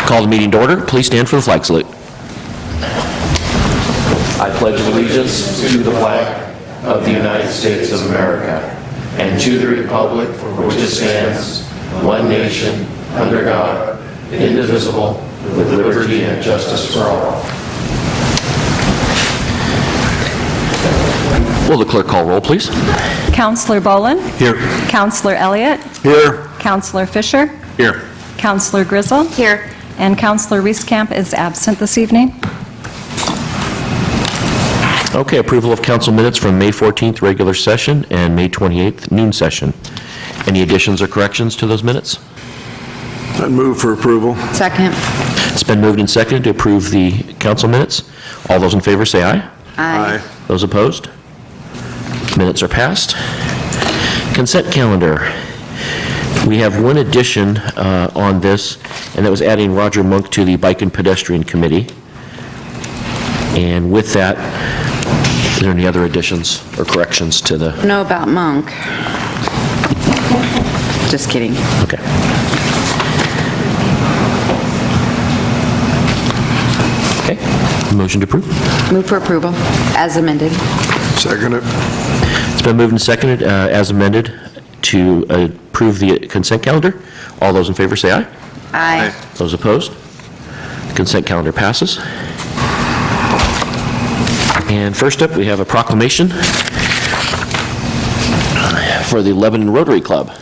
Call the meeting to order. Please stand for the flag salute. I pledge allegiance to the flag of the United States of America and to the republic for which it stands, one nation, under God, indivisible, with liberty and justice for all. Will the clerk call roll, please? Counselor Bolin? Here. Counselor Elliott? Here. Counselor Fisher? Here. Counselor Grizzle? Here. And Counselor Wieskamp is absent this evening. Okay, approval of council minutes from May 14th regular session and May 28th noon session. Any additions or corrections to those minutes? I'd move for approval. Second. It's been moved and seconded to approve the council minutes. All those in favor say aye. Aye. Those opposed? Minutes are passed. Consent calendar. We have one addition on this, and that was adding Roger Monk to the Bike and Pedestrian Committee. And with that, is there any other additions or corrections to the... Know about Monk. Just kidding. Okay. Okay. Motion to approve. Move for approval, as amended. Second it. It's been moved and seconded as amended to approve the consent calendar. All those in favor say aye. Aye. Those opposed? The consent calendar passes. And first up, we have a proclamation for the Lebanon Rotary Club.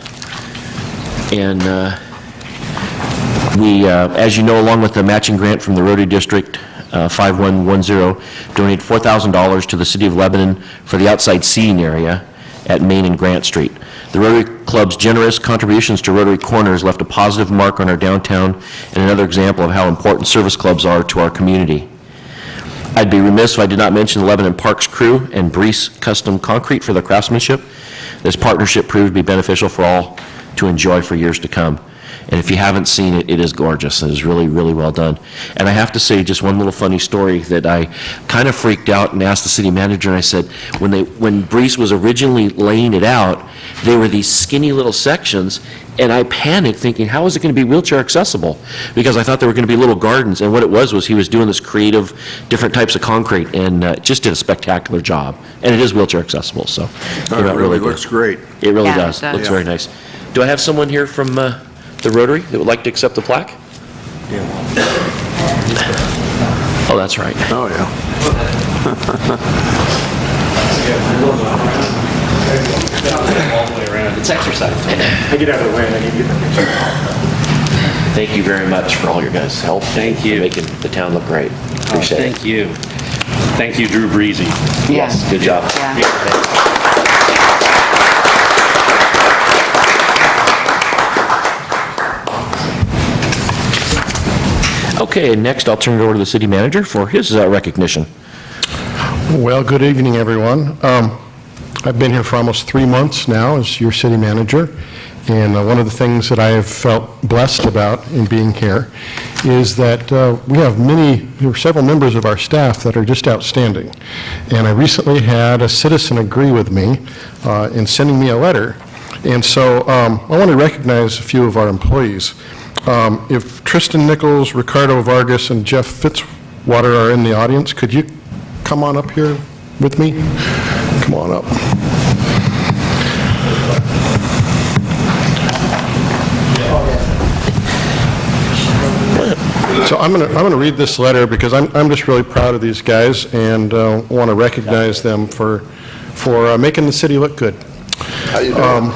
And we, as you know, along with the matching grant from the Rotary District 5110, donate $4,000 to the City of Lebanon for the outside seating area at Main and Grant Street. The Rotary Club's generous contributions to Rotary Corners left a positive mark on our downtown and another example of how important service clubs are to our community. I'd be remiss if I did not mention the Lebanon Parks crew and Brees Custom Concrete for their craftsmanship. This partnership proved to be beneficial for all to enjoy for years to come. And if you haven't seen it, it is gorgeous. It is really, really well done. And I have to say just one little funny story that I kind of freaked out and asked the city manager, and I said, when Brees was originally laying it out, there were these skinny little sections, and I panicked thinking, how is it going to be wheelchair accessible? Because I thought there were going to be little gardens, and what it was he was doing this creative, different types of concrete, and just did a spectacular job. And it is wheelchair accessible, so. It really looks great. It really Yeah, does. it does. Looks very nice. Do I have someone here from the Rotary that would like to accept the plaque? Yeah. Oh, that's right. Oh, yeah. All the way around. It's exercise. I get out of the way and I can get the picture. Thank you very much for all your guys' help. Thank you. For making the town look great. Appreciate it. Thank you. Thank you, Drew Breezy. Yes, good job. Yeah. Okay, next I'll turn it over to the city manager for his recognition. Well, good evening, everyone. I've been here for almost 3 months now as your city manager, and one of the things that I have felt blessed about in being here is that we have several members of our staff that are just outstanding. And I recently had a citizen agree with me in sending me a letter, and so I want to recognize a few of our employees. If Tristan Nichols, Ricardo Vargas, and Jeff Fitzwater are in the audience, could you come on up here with me? Come on up. So I'm going to read this letter because I'm just really proud of these guys and want to recognize them for making the city look good. How you doing?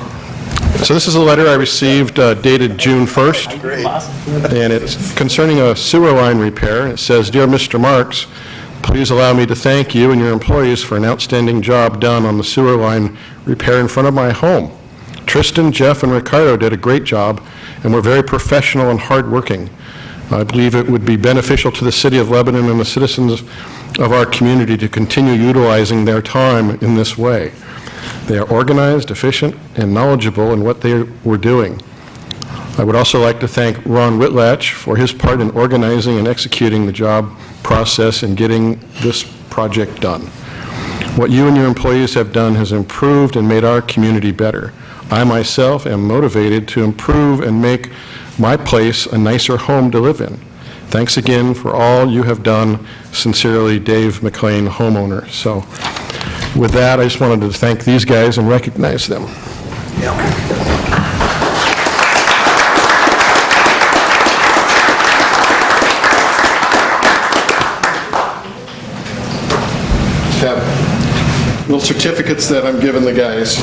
So this is a letter I received dated June 1st, and it's concerning a sewer line repair. And it says, "Dear Mr. Marks, please allow me to thank you and your employees for an outstanding job done on the sewer line repair in front of my home. Tristan, Jeff, and Ricardo did a great job and were very professional and hardworking. I believe it would be beneficial to the city of Lebanon and the citizens of our community to continue utilizing their time in this way. They are organized, efficient, and knowledgeable in what they were doing. I would also like to thank Ron Whitlatch for his part in organizing and executing the job process and getting this project done. What you and your employees have done has improved and made our community better. I myself am motivated to improve and make my place a nicer home to live in. Thanks again for all you have done. Sincerely, Dave McLean, homeowner. So with that, I just wanted to thank these guys and recognize them. Have little certificates that I'm giving the guys.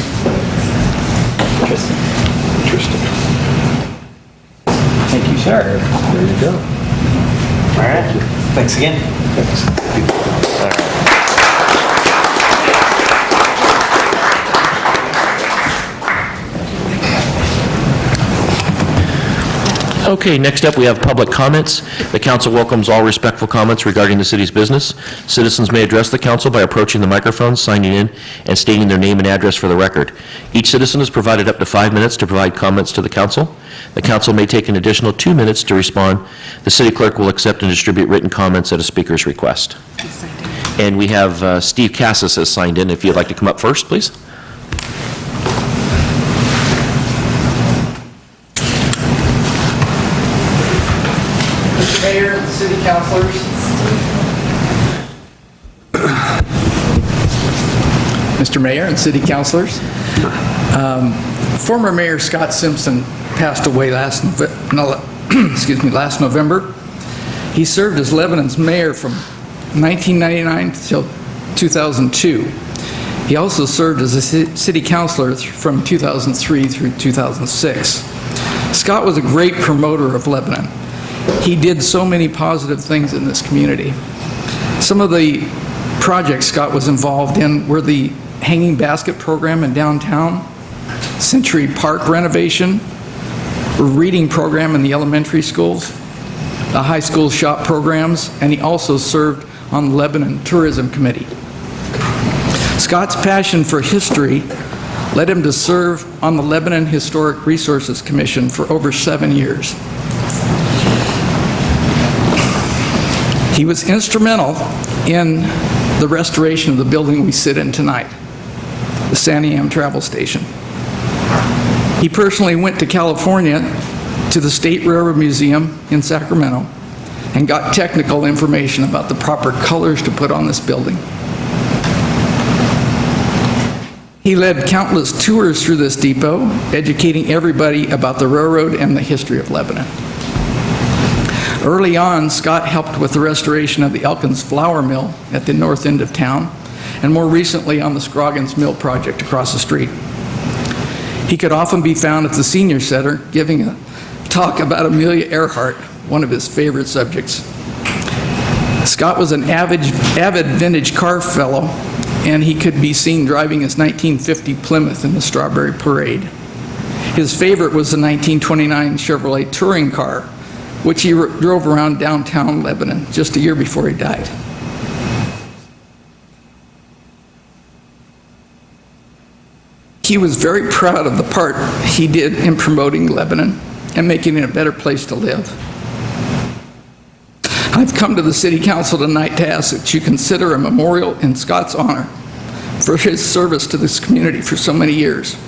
Interesting. Thank you, sir. There you go. All right. Thanks again. Okay, next up, we have public comments. The council welcomes all respectful comments regarding the city's business. Citizens may address the council by approaching the microphone, signing in, and stating their name and address for the record. Each citizen is provided up to 5 minutes to provide comments to the council. The council may take an additional 2 minutes to respond. The city clerk will accept and distribute written comments at a speaker's request. And we have Steve Cassis has signed in. If you'd like to come up first, please. Mr. Mayor, city councilors. Mr. Mayor and city councilors. Former Mayor Scott Simpson passed away last November. He served as Lebanon's mayor from 1999 till 2002. He also served as a city councilor from 2003 through 2006. Scott was a great promoter of Lebanon. He did so many positive things in this community. Some of the projects Scott was involved in were the hanging basket program in downtown, Century Park renovation, a reading program in the elementary schools, the high school shop programs, and he also served on the Lebanon Tourism Committee. Scott's passion for history led him to serve on the Lebanon Historic Resources Commission for over 7 years. He was instrumental in the restoration of the building we sit in tonight, the Santiam Travel Station. He personally went to California to the State Railroad Museum in Sacramento and got technical information about the proper colors to put on this building. He led countless tours through this depot, educating everybody about the railroad and the history of Lebanon. Early on, Scott helped with the restoration of the Elkins Flour Mill at the north end of town, and more recently on the Scroggins Mill project across the street. He could often be found at the Senior Center giving a talk about Amelia Earhart, one of his favorite subjects. Scott was an avid vintage car fellow, and he could be seen driving his 1950 Plymouth in the Strawberry Parade. His favorite was the 1929 Chevrolet touring car, which he drove around downtown Lebanon just a year before he died. He was very proud of the part he did in promoting Lebanon and making it a better place to live. I've come to the City Council tonight to ask that you consider a memorial in Scott's honor for his service to this community for so many years.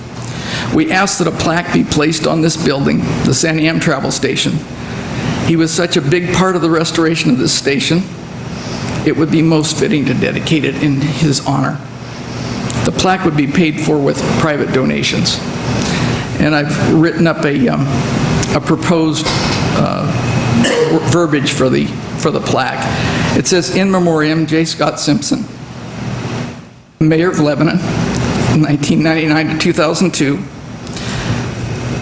We ask that a plaque be placed on this building, the Santiam Travel Station. He was such a big part of the restoration of this station, it would be most fitting to dedicate it in his honor. The plaque would be paid for with private donations. And I've written up a proposed verbiage for the plaque. It says, "In memoriam, J. Scott Simpson, Mayor of Lebanon, 1999 to 2002.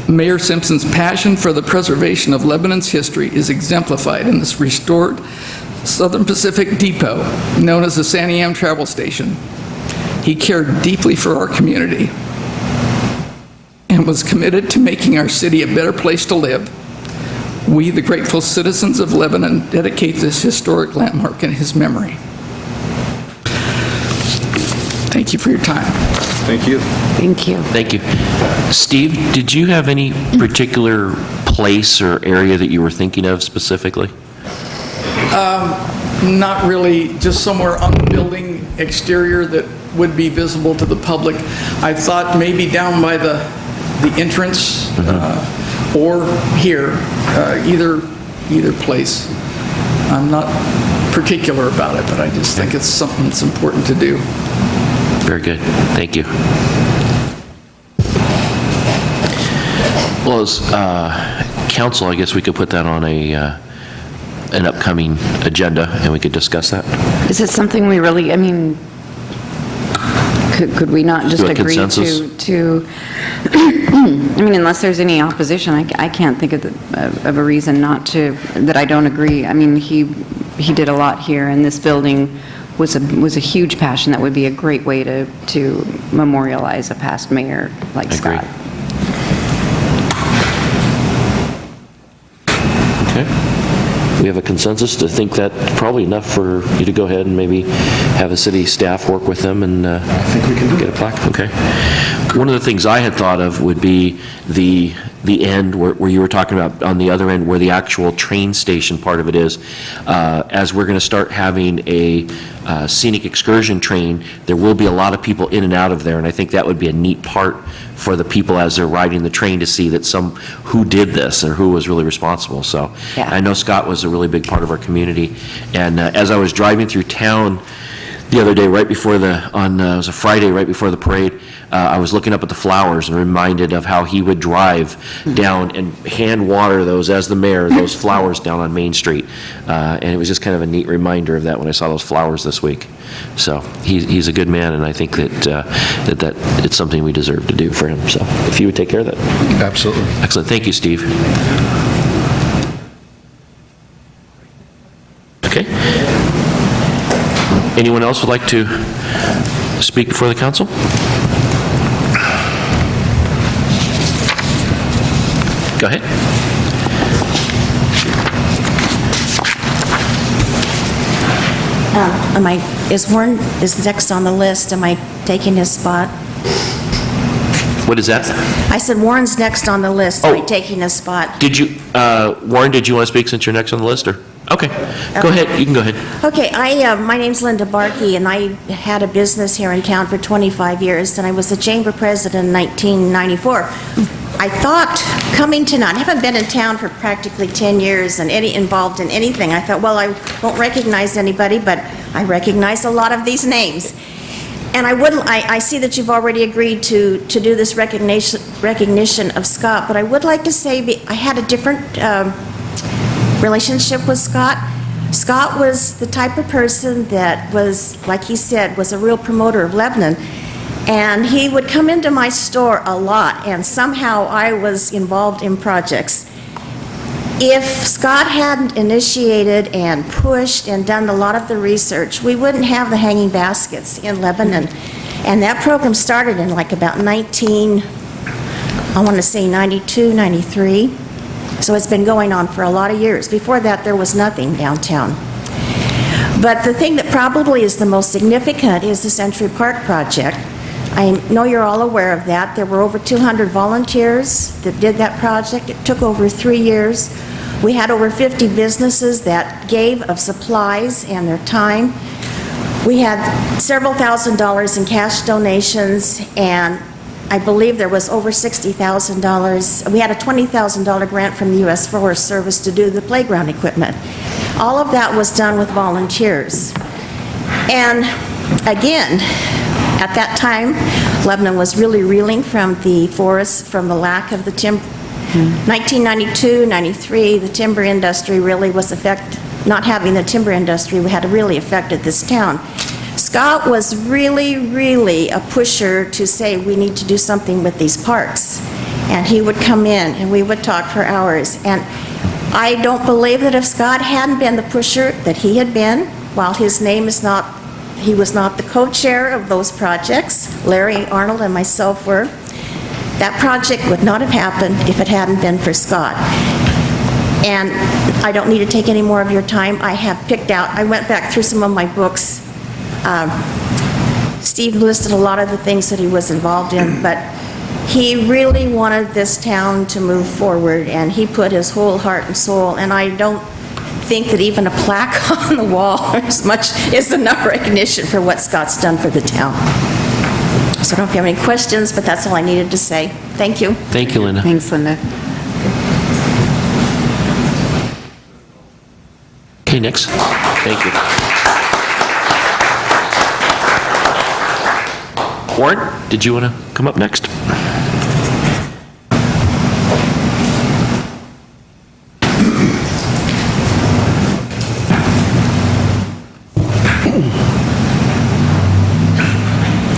Mayor Simpson's passion for the preservation of Lebanon's history is exemplified in this restored Southern Pacific Depot, known as the Santiam Travel Station. He cared deeply for our community and was committed to making our city a better place to live. We, the grateful citizens of Lebanon, dedicate this historic landmark in his memory." Thank you for your time. Thank you. Thank you. Thank you. Steve, did you have any particular place or area that you were thinking of specifically? Not really, just somewhere on the building exterior that would be visible to the public. I thought maybe down by the entrance or here, either place. I'm not particular about it, but I just think it's something that's important to do. Very good. Thank you. Well, as council, I guess we could put that on an upcoming agenda, and we could discuss that. Is it something we really, I mean, could we not just Do a agree consensus? to, I mean, unless there's any opposition, I can't think of a reason not to, that I don't agree. I mean, he did a lot here, and this building was a huge passion. That would be a great way to memorialize a past mayor like I agree. Scott. Okay. We have a consensus to think that probably enough for you to go ahead and maybe have the city staff work with them and I think we can get a plaque. Okay. One of the things I had thought of would be the end where you were talking about on the other end where the actual train station part of it is. As we're going to start having a scenic excursion train, there will be a lot of people in and out of there, and I think that would be a neat part for the people as they're riding the train to see that who did this or who was really responsible. So Yeah. I know Scott was a really big part of our community, and as I was driving through town the other day, right before it was a Friday, right before the parade, I was looking up at the flowers and reminded of how he would drive down and hand water those, as the mayor, those flowers down on Main Street. And it was just kind of a neat reminder of that when I saw those flowers this week. So he's a good man, and I think that it's something we deserve to do for him. So if you would take care of that. Absolutely. Excellent. Thank you, Steve. Okay. Anyone else would like to speak before the council? Go ahead. Warren is next on the list. Am I taking his spot? What is that? I said Warren's next on the list. Am I Oh. taking his spot? Did you, Warren, did you want to speak since you're next on the list, or? Okay, go ahead, you can go ahead. Okay, my name's Linda Barkey, and I had a business here in town for 25 years, and I was the chamber president in 1994. I thought coming tonight, I haven't been in town for practically 10 years and involved in anything. I thought, well, I won't recognize anybody, but I recognize a lot of these names. And I see that you've already agreed to do this recognition of Scott, but I would like to say I had a different relationship with Scott. Scott was the type of person that was, like he said, was a real promoter of Lebanon. And he would come into my store a lot, and somehow I was involved in projects. If Scott hadn't initiated and pushed and done a lot of the research, we wouldn't have the hanging baskets in Lebanon. And that program started in like about 92, 93. So it's been going on for a lot of years. Before that, there was nothing downtown. But the thing that probably is the most significant is the Century Park project. I know you're all aware of that. There were over 200 volunteers that did that project. It took over 3 years. We had over 50 businesses that gave of supplies and their time. We had several $1,000s in cash donations, and I believe there was over $60,000. We had a $20,000 grant from the U.S. Forest Service to do the playground equipment. All of that was done with volunteers. And again, at that time, Lebanon was really reeling from the forest, from the lack of the timber. 1992, 93, the timber industry really was not having the timber industry had really affected this town. Scott was really a pusher to say we need to do something with these parks. And he would come in and we would talk for hours. And I don't believe that if Scott hadn't been the pusher that he had been, while his name is not, he was not the co-chair of those projects, Larry Arnold and myself were, that project would not have happened if it hadn't been for Scott. And I don't need to take any more of your time. I have picked out, I went back through some of my books. Steve listed a lot of the things that he was involved in, but he really wanted this town to move forward, and he put his whole heart and soul, and I don't think that even a plaque on the wall is enough recognition for what Scott's done for the town. So I don't know if you have any questions, but that's all I needed to say. Thank you. Thank you, Linda. Thanks, Linda. Okay, next. Thank you. Warren, did you want to come up next?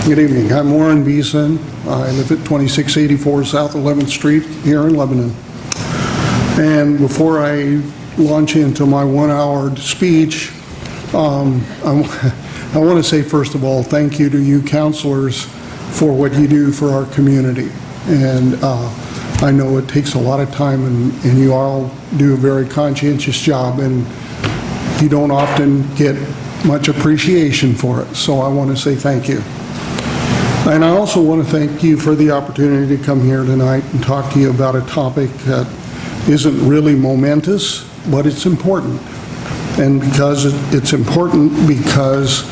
Good evening. I'm Warren Beeson. I live at 2684 South 11th Street here in Lebanon. And before I launch into my one-hour speech, I want to say, first of all, thank you to you counselors for what you do for our community. And I know it takes a lot of time, and you all do a very conscientious job, and you don't often get much appreciation for it. So I want to say thank you. And I also want to thank you for the opportunity to come here tonight and talk to you about a topic that isn't really momentous, but it's important. And because it's important because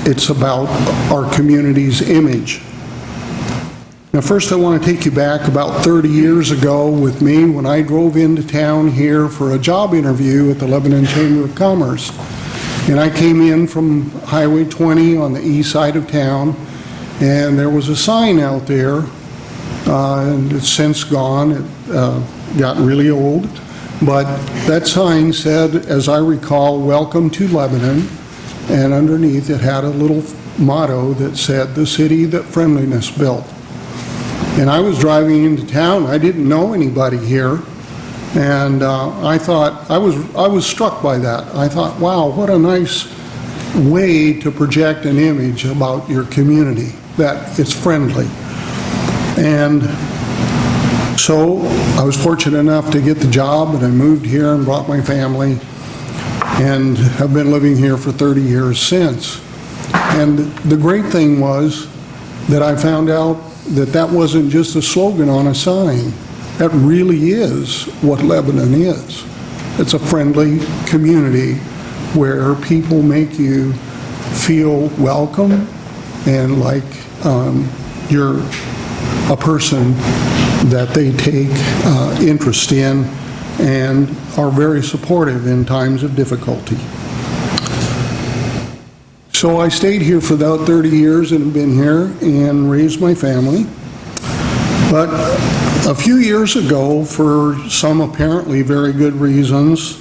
it's about our community's image. Now, first I want to take you back about 30 years ago with me when I drove into town here for a job interview at the Lebanon Chamber of Commerce. And I came in from Highway 20 on the east side of town, and there was a sign out there, and it's since gone. It got really old. But that sign said, as I recall, "Welcome to Lebanon," and underneath it had a little motto that said, "The city that friendliness built." And I was driving into town. I didn't know anybody here, and I thought, I was struck by that. I thought, wow, what a nice way to project an image about your community, that it's friendly. And so I was fortunate enough to get the job, and I moved here and brought my family, and have been living here for 30 years since. And the great thing was that I found out that that wasn't just a slogan on a sign. That really is what Lebanon is. It's a friendly community where people make you feel welcome and like you're a person that they take interest in and are very supportive in times of difficulty. So I stayed here for about 30 years and have been here and raised my family. But a few years ago, for some apparently very good reasons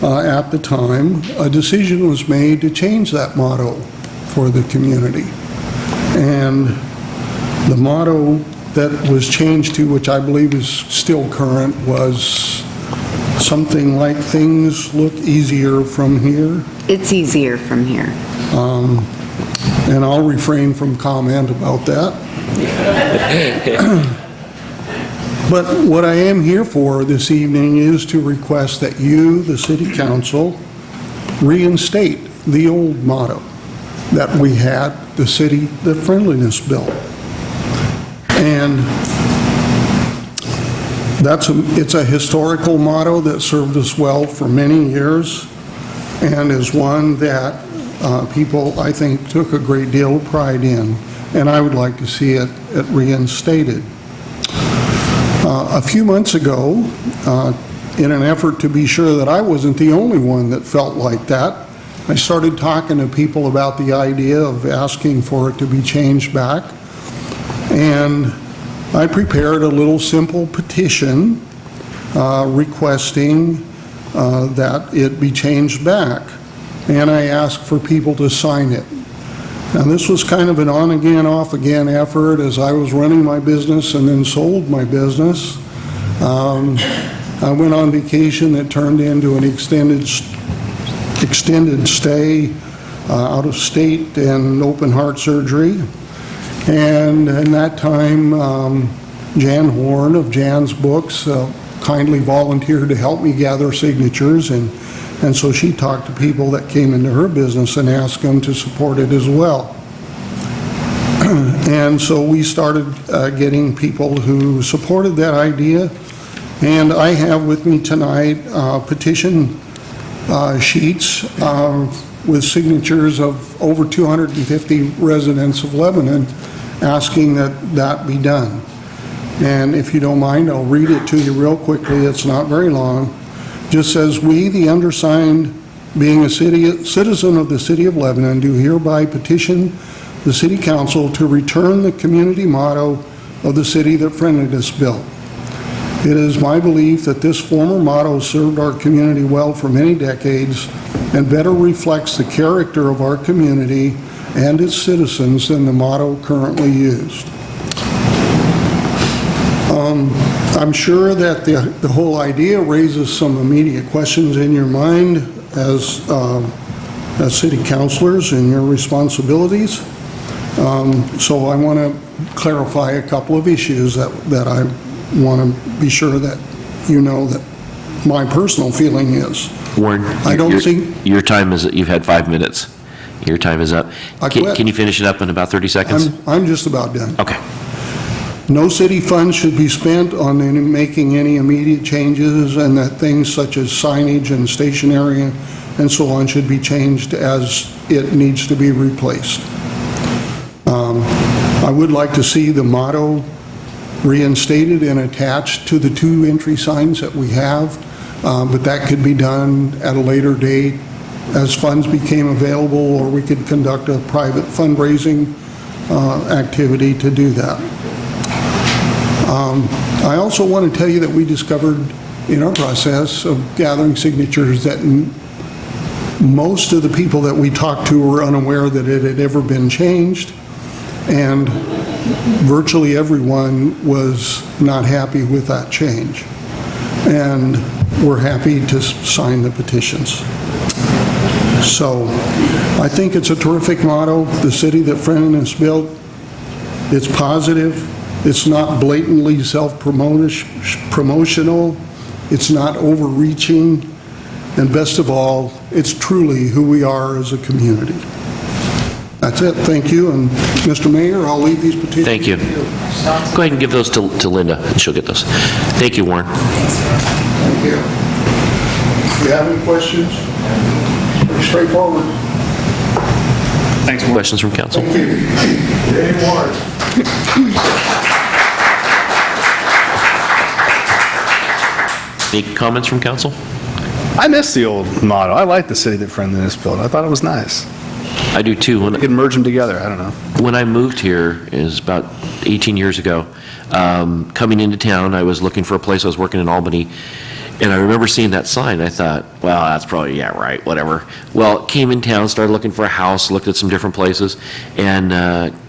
at the time, a decision was made to change that motto for the community. And the motto that was changed to, which I believe is still current, was something like, "Things look easier from here." It's easier from here. And I'll refrain from comment about that. But what I am here for this evening is to request that you, the City Council, reinstate the old motto that we had, "The city that friendliness built." And it's a historical motto that served us well for many years, and is one that people, I think, took a great deal of pride in, and I would like to see it reinstated. A few months ago, in an effort to be sure that I wasn't the only one that felt like that, I started talking to people about the idea of asking for it to be changed back, and I prepared a little simple petition requesting that it be changed back, and I asked for people to sign it. Now, this was kind of an on-again, off-again effort as I was running my business and then sold my business. I went on vacation that turned into an extended stay out of state and open heart surgery. And in that time, Jan Horn of Jan's Books kindly volunteered to help me gather signatures, and so she talked to people that came into her business and asked them to support it as well. And so we started getting people who supported that idea, and I have with me tonight petition sheets with signatures of over 250 residents of Lebanon asking that that be done. And if you don't mind, I'll read it to you real quickly. It's not very long. Just says, "We, the undersigned, being a citizen of the City of Lebanon, do hereby petition the City Council to return the community motto of the city that friendliness built. It is my belief that this former motto served our community well for many decades and better reflects the character of our community and its citizens than the motto currently used. I'm sure that the whole idea raises some immediate questions in your mind as city councilors and your responsibilities. So I want to clarify a couple of issues that I want to be sure that you know that my personal feeling is. Warren, I don't think... your time is, you've had 5 minutes. Your time is up. I quit. Can you finish it up in about 30 seconds? I'm just about done. Okay. No city funds should be spent on making any immediate changes, and that things such as signage and stationery and so on should be changed as it needs to be replaced. I would like to see the motto reinstated and attached to the 2 entry signs that we have, but that could be done at a later date as funds became available, or we could conduct a private fundraising activity to do that. I also want to tell you that we discovered in our process of gathering signatures that most of the people that we talked to were unaware that it had ever been changed, and virtually everyone was not happy with that change. And we're happy to sign the petitions. So I think it's a terrific motto, the city that friendliness built. It's positive. It's not blatantly self-promotional. It's not overreaching. And best of all, it's truly who we are as a community. That's it. Thank you. And Mr. Mayor, I'll leave these petitions. Thank you. to Go ahead and give those to Linda, and she'll get those. Thank you, Warren. Thank you. If you have any questions, pretty straightforward. Thanks, Warren. Questions from council? Thank you. Dave Ward. Any comments from council? I miss the old motto. I like the city that friendliness built. I thought it was nice. I do too. We could merge them together. I don't know. When I moved here, it was about 18 years ago, coming into town, I was looking for a place. I was working in Albany, and I remember seeing that sign. I thought, well, that's probably, yeah, right, whatever. Well, came in town, started looking for a house, looked at some different places, and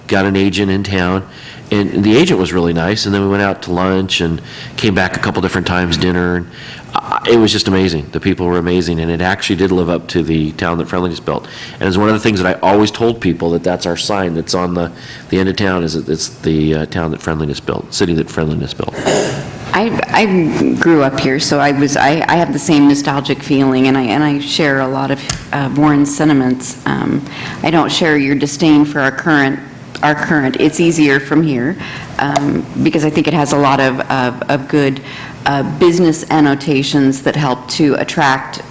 got an agent in town. And the agent was really nice, and then we went out to lunch and came back a couple different times, dinner, and it was just amazing. The people were amazing, and it actually did live up to the town that friendliness built. And it's one of the things that I always told people, that that's our sign that's on the end of town, is that it's the town that friendliness built, city that friendliness built. I grew up here, so I have the same nostalgic feeling, and I share a lot of Warren's sentiments. I don't share your disdain for our current. It's easier from here, because I think it has a lot of good business annotations that help to attract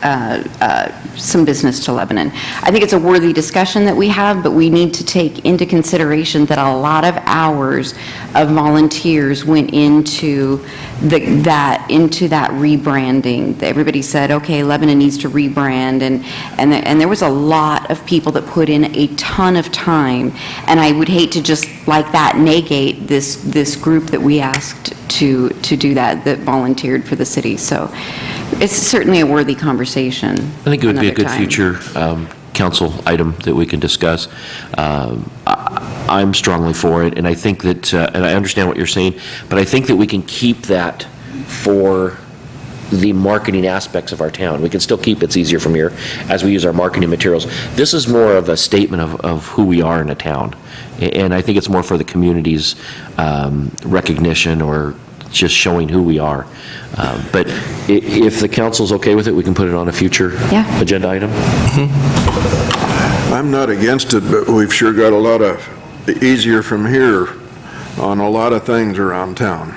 some business to Lebanon. I think it's a worthy discussion that we have, but we need to take into consideration that a lot of hours of volunteers went into that rebranding. Everybody said, okay, Lebanon needs to rebrand, and there was a lot of people that put in a ton of time, and I would hate to just like that negate this group that we asked to do that volunteered for the city. So it's certainly a worthy conversation. I think it would be a good future council item that we can discuss. I'm strongly for it, and I think that, and I understand what you're saying, but I think that we can keep that for the marketing aspects of our town. We can still keep It's Easier From Here as we use our marketing materials. This is more of a statement of who we are in a town, and I think it's more for the community's recognition or just showing who we are. But if the council's okay with it, we can put it on a future agenda item. I'm not against it, but we've sure got a lot of easier from here on a lot of things around town.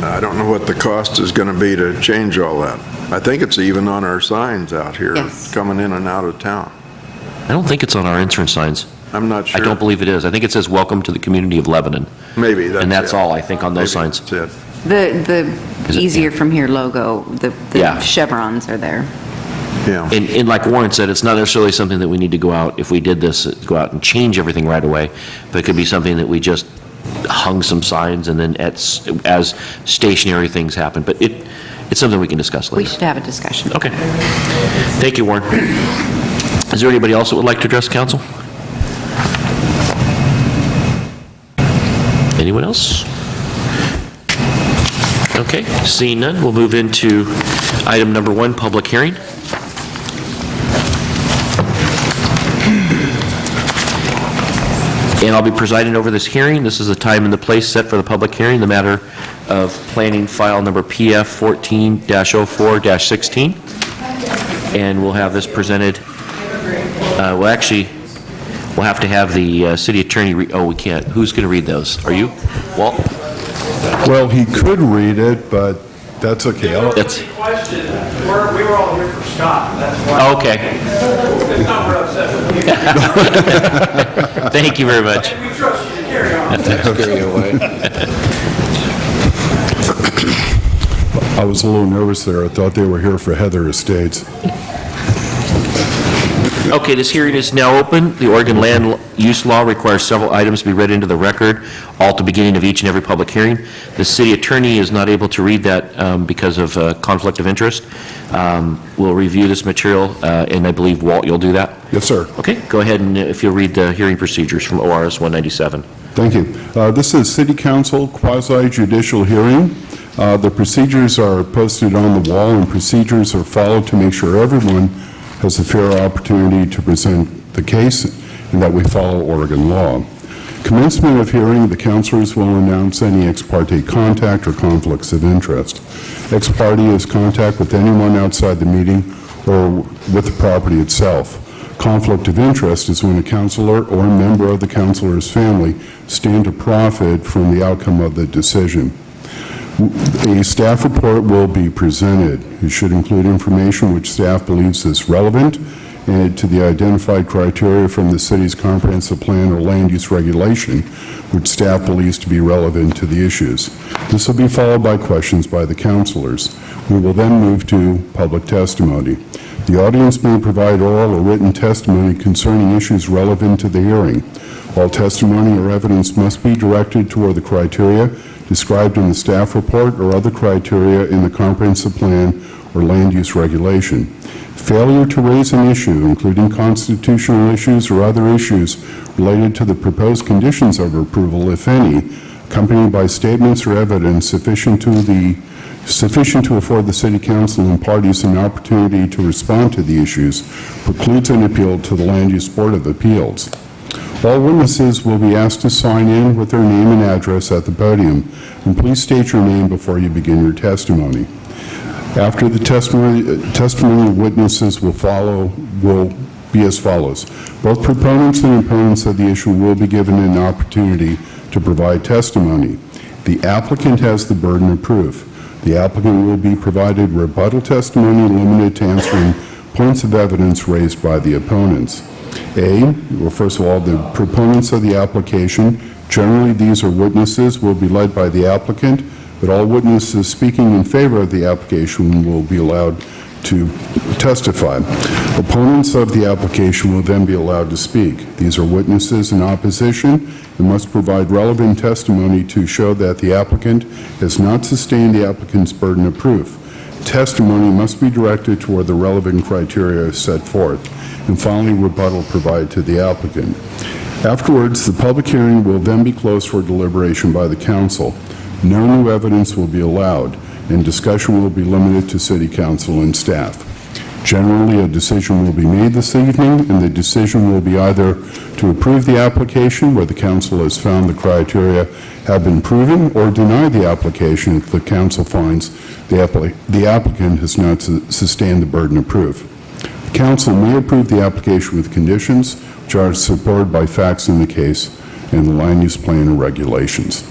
I don't know what the cost is going to be to change all that. I think it's even on our signs out here, coming in and out of town. I don't think it's on our entrance signs. I'm not sure. I don't believe it is. I think it says, "Welcome to the community of Lebanon." Maybe. And that's all, I think, on those Maybe signs. That's it. The Easier From Here logo, the chevrons are there. Yeah. And like Warren said, it's not necessarily something that we need to go out, if we did this, go out and change everything right away, but it could be something that we just hung some signs and then as stationary things happen. But it's something we can discuss later. We should have a discussion. Okay. Thank you, Warren. Is there anybody else that would like to address council? Anyone else? Okay, seeing none, we'll move into item number 1, public hearing. And I'll be presiding over this hearing. This is the time and the place set for the public hearing, the matter of planning file number PF 14-04-16. And we'll have this presented, we'll have to have the city attorney we can't. Who's going to read those? Are you? Walt? Well, he could read it, but that's okay. That's Question, we were all here for Scott, that's why. okay. It's not we're upset with you. Thank you very much. We trust you to carry on. I was a little nervous there. I thought they were here for Heather Estates. Okay, this hearing is now open. The Oregon Land Use Law requires several items to be read into the record, all at the beginning of each and every public hearing. The city attorney is not able to read that because of conflict of interest. We'll review this material, and I believe, Walt, you'll do that? Yes, sir. Okay, go ahead, and if you'll read the hearing procedures from ORS 197. Thank you. This is City Council quasi-judicial hearing. The procedures are posted on the wall, and procedures are followed to make sure everyone has a fair opportunity to present the case and that we follow Oregon law. Commencement of hearing, the councilors will announce any ex parte contact or conflicts of interest. Ex parte is contact with anyone outside the meeting or with the property itself. Conflict of interest is when a councilor or a member of the councilor's family stand to profit from the outcome of the decision. A staff report will be presented. It should include information which staff believes is relevant and to the identified criteria from the city's comprehensive plan or land use regulation, which staff believes to be relevant to the issues. This will be followed by questions by the councilors. We will then move to public testimony. The audience may provide oral or written testimony concerning issues relevant to the hearing. All testimony or evidence must be directed toward the criteria described in the staff report or other criteria in the comprehensive plan or land use regulation. Failure to raise an issue, including constitutional issues or other issues related to the proposed conditions of approval, if any, accompanied by statements or evidence sufficient to afford the city council and parties an opportunity to respond to the issues, precludes an appeal to the Land Use Board of Appeals. All witnesses will be asked to sign in with their name and address at the podium, and please state your name before you begin your testimony. After the testimony, witnesses will be as follows. Both proponents and opponents of the issue will be given an opportunity to provide testimony. The applicant has the burden of proof. The applicant will be provided rebuttal testimony limited to answering points of evidence raised by the opponents. First of all, the proponents of the application, generally these are witnesses, will be led by the applicant, but all witnesses speaking in favor of the application will be allowed to testify. Opponents of the application will then be allowed to speak. These are witnesses in opposition and must provide relevant testimony to show that the applicant has not sustained the applicant's burden of proof. Testimony must be directed toward the relevant criteria set forth. And finally, rebuttal provided to the applicant. Afterwards, the public hearing will then be closed for deliberation by the council. No new evidence will be allowed, and discussion will be limited to city council and staff. Generally, a decision will be made this evening, and the decision will be either to approve the application where the council has found the criteria have been proven, or deny the application if the council finds the applicant has not sustained the burden of proof. The council may approve the application with conditions which are supported by facts in the case and the land use plan and regulations.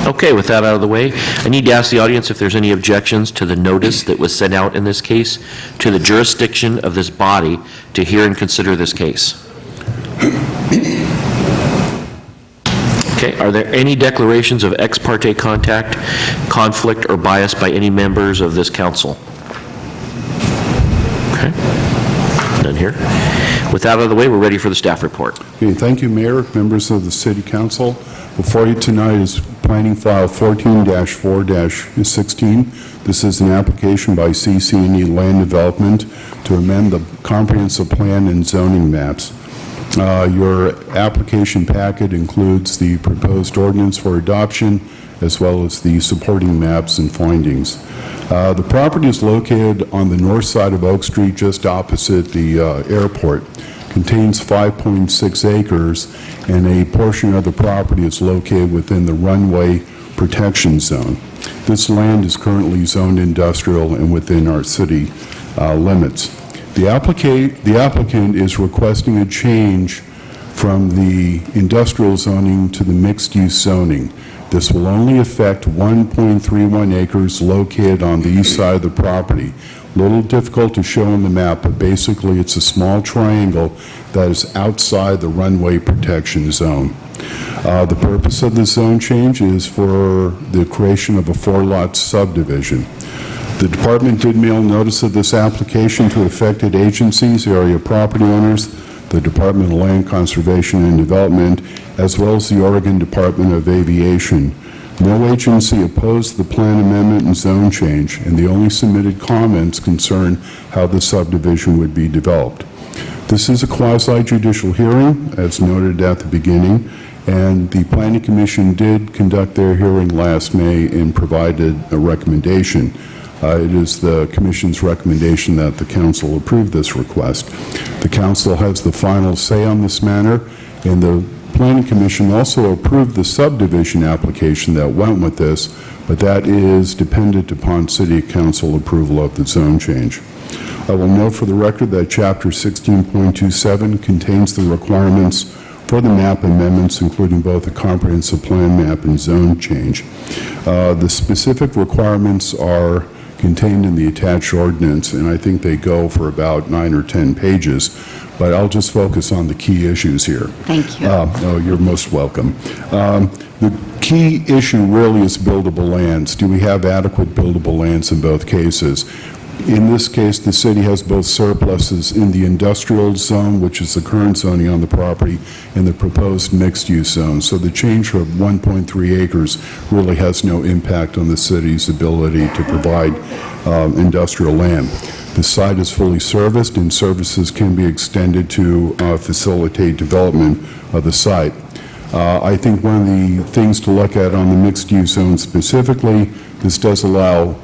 Okay, with that out of the way, I need to ask the audience if there's any objections to the notice that was sent out in this case to the jurisdiction of this body to hear and consider this case. Okay, are there any declarations of ex parte contact, conflict, or bias by any members of this council? Okay. None here. With that out of the way, we're ready for the staff report. Okay, thank you, Mayor, members of the City Council. Before you tonight is Planning File 14-4-16. This is an application by CC&E Land Development to amend the comprehensive plan and zoning maps. Your application packet includes the proposed ordinance for adoption, as well as the supporting maps and findings. The property is located on the north side of Oak Street, just opposite the airport. Contains 5.6 acres, and a portion of the property is located within the runway protection zone. This land is currently zoned industrial and within our city limits. The applicant is requesting a change from the industrial zoning to the mixed-use zoning. This will only affect 1.31 acres located on the east side of the property. Little difficult to show on the map, but basically it's a small triangle that is outside the runway protection zone. The purpose of the zone change is for the creation of a 4-lot subdivision. The department did mail notice of this application to affected agencies, area property owners, the Department of Land Conservation and Development, as well as the Oregon Department of Aviation. No agency opposed the plan amendment and zone change, and the only submitted comments concern how the subdivision would be developed. This is a quasi-judicial hearing, as noted at the beginning, and the Planning Commission did conduct their hearing last May and provided a recommendation. It is the Commission's recommendation that the Council approve this request. The Council has the final say on this matter, and the Planning Commission also approved the subdivision application that went with this, but that is dependent upon City Council approval of the zone change. I will note for the record that Chapter 16.27 contains the requirements for the map amendments, including both a comprehensive plan map and zone change. The specific requirements are contained in the attached ordinance, and I think they go for about 9 or 10 pages, but I'll just focus on the key issues here. Thank you. Oh, you're most welcome. The key issue really is buildable lands. Do we have adequate buildable lands in both cases? In this case, the city has both surpluses in the industrial zone, which is the current zoning on the property, and the proposed mixed-use zone. So the change of 1.3 acres really has no impact on the city's ability to provide industrial land. The site is fully serviced, and services can be extended to facilitate development of the site. I think one of the things to look at on the mixed-use zone specifically, this does allow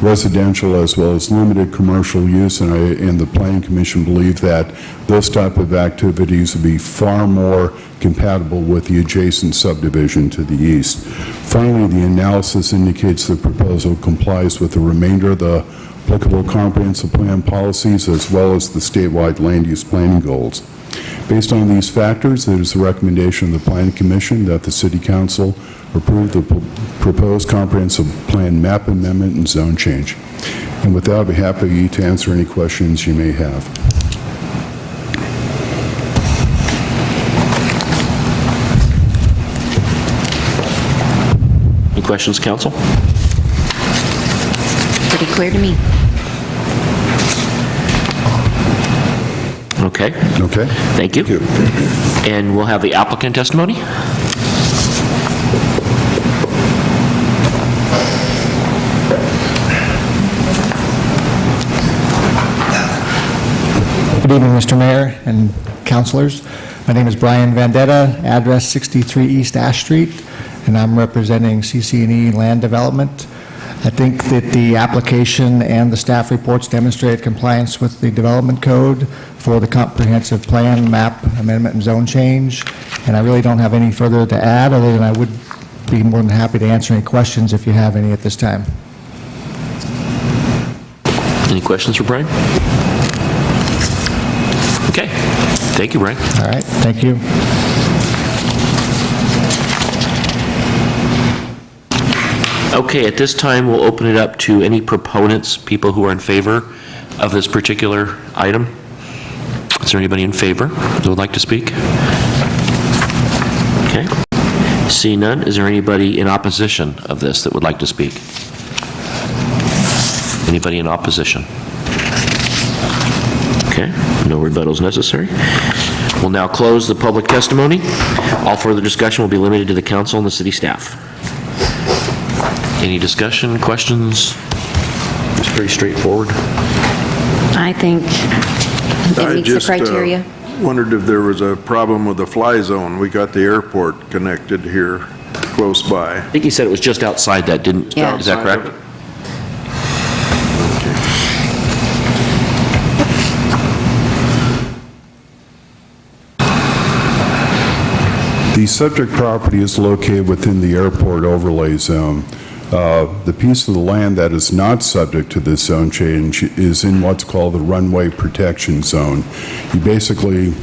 residential as well as limited commercial use, and the Planning Commission believe that those type of activities would be far more compatible with the adjacent subdivision to the east. Finally, the analysis indicates the proposal complies with the remainder of the applicable comprehensive plan policies as well as the statewide land use planning goals. Based on these factors, it is the recommendation of the Planning Commission that the City Council approve the proposed comprehensive plan map amendment and zone change. And with that, I'll be happy to answer any questions you may have. Any questions, Council? Pretty clear to me. Okay. Okay? Thank you. And we'll have the applicant testimony. Good evening, Mr. Mayor and councilors. My name is Brian Vendetta, address 63 East Ash Street, and I'm representing CC&E Land Development. I think that the application and the staff reports demonstrate compliance with the development code for the comprehensive plan, map, amendment, and zone change, and I really don't have any further to add, other than I would be more than happy to answer any questions if you have any at this time. Any questions for Brian? Okay. Thank you, Brian. All right, thank you. Okay, at this time, we'll open it up to any proponents, people who are in favor of this particular item. Is there anybody in favor that would like to speak? Okay. See none, is there anybody in opposition of this that would like to speak? Anybody in opposition? Okay, no rebuttals necessary. We'll now close the public testimony. All further discussion will be limited to the council and the city staff. Any discussion, questions? It's pretty straightforward. I think it meets the criteria. Wondered if there was a problem with the fly zone. We got the airport connected here close by. I think he said it was just outside that, didn't? Yeah. Is that correct? The subject property is located within the airport overlay zone. The piece of the land that is not subject to this zone change is in what's called the runway protection zone. You basically,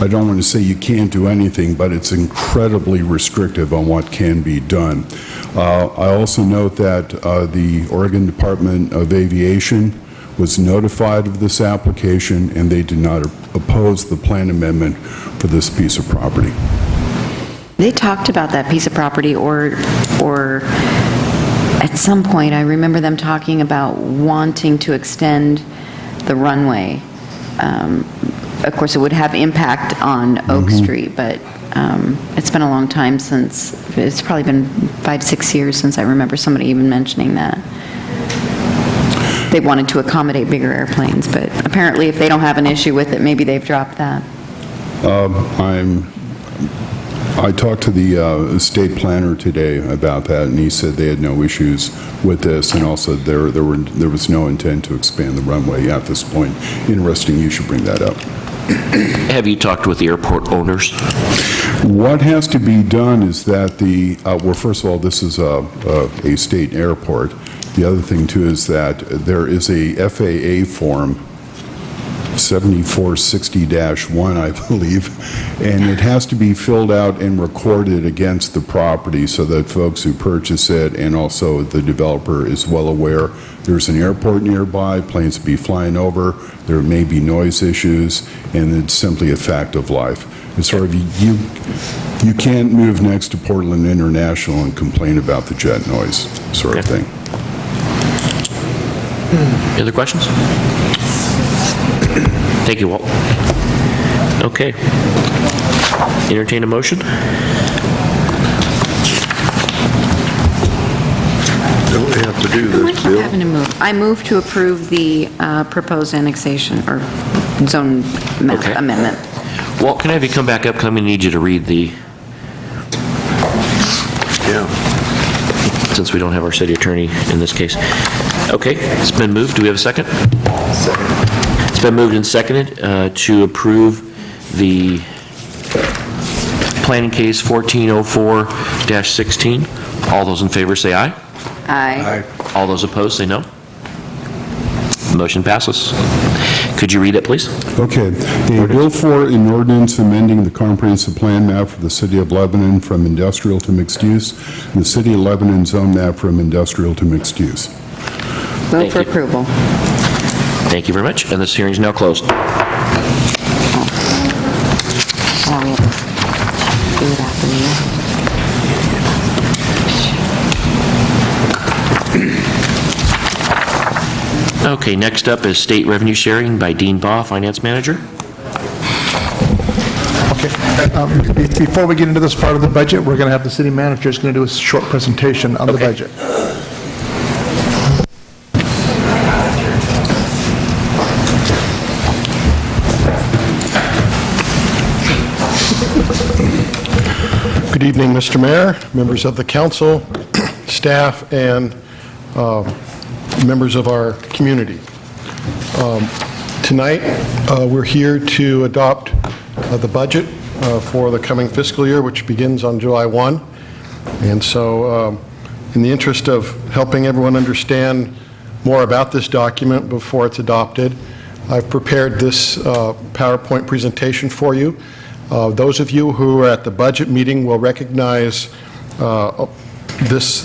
I don't want to say you can't do anything, but it's incredibly restrictive on what can be done. I also note that the Oregon Department of Aviation was notified of this application, and they did not oppose the plan amendment for this piece of property. They talked about that piece of property, or at some point, I remember them talking about wanting to extend the runway. Of course, it would have impact on Oak Street, but it's been a long time since, it's probably been 5-6 years since I remember somebody even mentioning that. They wanted to accommodate bigger airplanes, but apparently if they don't have an issue with it, maybe they've dropped that. I talked to the state planner today about that, and he said they had no issues with this, and also there was no intent to expand the runway at this point. Interesting, you should bring that up. Have you talked with the airport owners? What has to be done is that well, first of all, this is a state airport. The other thing, too, is that there is a FAA form 7460-1, I believe, and it has to be filled out and recorded against the property so that folks who purchase it and also the developer is well aware there's an airport nearby, planes be flying over, there may be noise issues, and it's simply a fact of life. It's sort of, you can't move next to Portland International and complain about the jet noise sort of thing. Any other questions? Thank you, Walt. Okay. Entertain a motion? Don't we have to do this, Bill? Having to move. I move to approve the proposed annexation or zone map Okay. amendment. Walt, can I have you come back up? 'Cause I'm going to need you to read the, Yeah. since we don't have our city attorney in this case. Okay, it's been moved. Do we have a second? Second. It's been moved and seconded to approve the planning case 1404-16. All those in favor say aye. Aye. All those opposed say no. Motion passes. Could you read it, please? Okay. A bill for an ordinance amending the comprehensive plan map for the city of Lebanon from industrial to mixed use, and the city of Lebanon zone map from industrial to mixed use. Move for approval. Thank you very much, and this hearing is now closed. Oh, we have to do it after the Okay, next up is state revenue sharing by Dean Baugh, Finance Manager. Okay. Before we get into this part of the budget, we're going to have the city manager is going to do a short presentation on the budget. Good evening, Mr. Mayor, members of the council, staff, and members of our community. Tonight, we're here to adopt the budget for the coming fiscal year, which begins on July 1. And so, in the interest of helping everyone understand more about this document before it's adopted, I've prepared this PowerPoint presentation for you. Those of you who are at the budget meeting will recognize this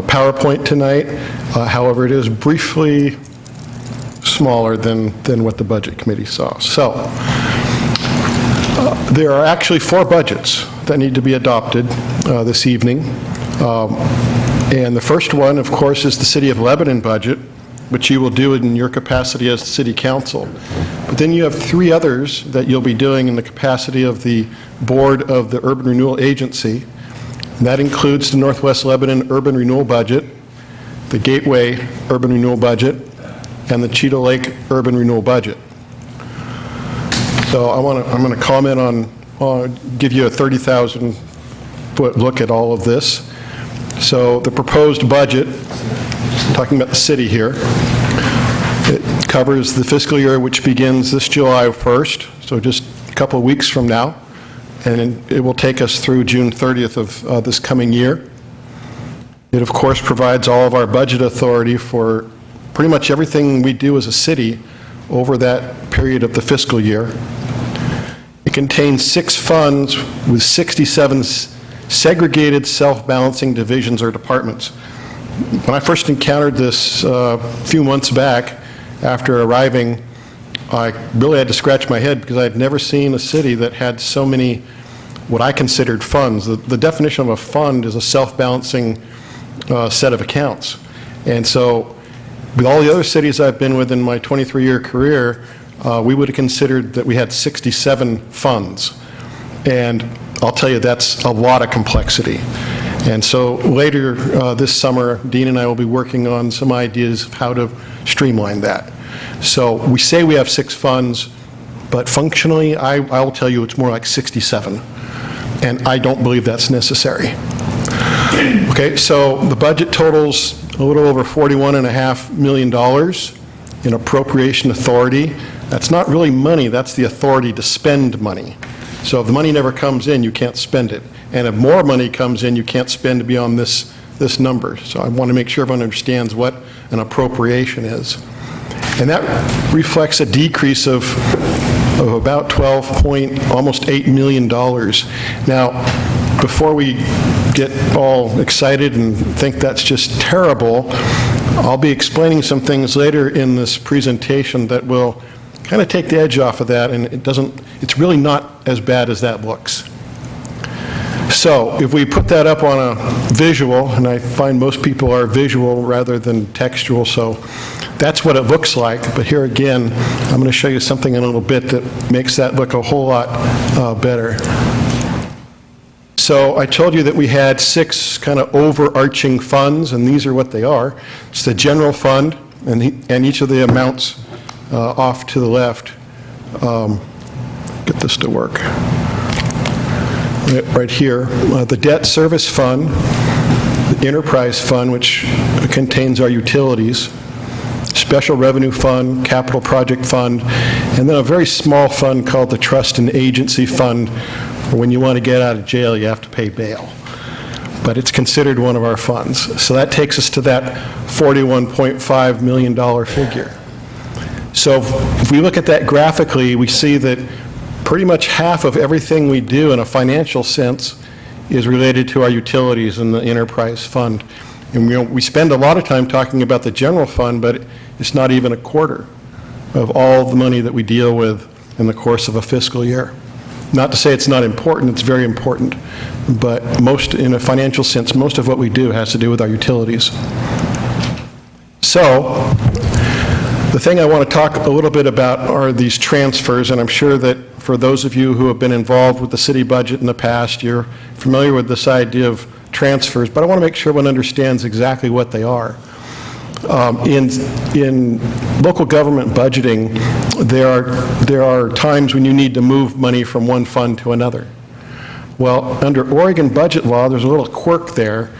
PowerPoint tonight. However, it is briefly smaller than what the Budget Committee saw. So, there are actually 4 budgets that need to be adopted this evening. And the first one, of course, is the City of Lebanon budget, which you will do in your capacity as city council. But then you have 3 others that you'll be doing in the capacity of the board of the Urban Renewal Agency. And that includes the Northwest Lebanon Urban Renewal Budget, the Gateway Urban Renewal Budget, and the Cheetah Lake Urban Renewal Budget. So I'm going to comment on, give you a 30,000-foot look at all of this. So the proposed budget, talking about the city here, it covers the fiscal year which begins this July 1st, so just a couple of weeks from now, and it will take us through June 30th of this coming year. It, of course, provides all of our budget authority for pretty much everything we do as a city over that period of the fiscal year. It contains 6 funds with 67 segregated self-balancing divisions or departments. When I first encountered this a few months back after arriving, I really had to scratch my head because I had never seen a city that had so many what I considered funds. The definition of a fund is a self-balancing set of accounts. And so with all the other cities I've been with in my 23-year career, we would have considered that we had 67 funds. And I'll tell you, that's a lot of complexity. And so later this summer, Dean and I will be working on some ideas of how to streamline that. So we say we have 6 funds, but functionally, I will tell you it's more like 67. And I don't believe that's necessary. Okay, so the budget totals a little over $41.5 million in appropriation authority. That's not really money, that's the authority to spend money. So if the money never comes in, you can't spend it. And if more money comes in, you can't spend beyond this number. So I want to make sure everyone understands what an appropriation is. And that reflects a decrease of about almost $8 million. Now, before we get all excited and think that's just terrible, I'll be explaining some things later in this presentation that will kind of take the edge off of that, and it's really not as bad as that looks. So if we put that up on a visual, and I find most people are visual rather than textual, so that's what it looks like. But here again, I'm going to show you something in a little bit that makes that look a whole lot better. So I told you that we had 6 kind of overarching funds, and these are what they are. It's the general fund, and each of the amounts off to the left. Get this to work. Right here, the debt service fund, the enterprise fund, which contains our utilities, special revenue fund, capital project fund, and then a very small fund called the trust and agency fund, where when you want to get out of jail, you have to pay bail. But it's considered one of our funds. So that takes us to that $41.5 million figure. So if we look at that graphically, we see that pretty much half of everything we do in a financial sense is related to our utilities and the enterprise fund. And we spend a lot of time talking about the general fund, but it's not even a quarter of all the money that we deal with in the course of a fiscal year. Not to say it's not important, it's very important, but in a financial sense, most of what we do has to do with our utilities. So, the thing I want to talk a little bit about are these transfers, and I'm sure that for those of you who have been involved with the city budget in the past, you're familiar with this idea of transfers, but I want to make sure everyone understands exactly what they are. In local government budgeting, there are times when you need to move money from one fund to another. Well, under Oregon budget law, there's a little quirk there,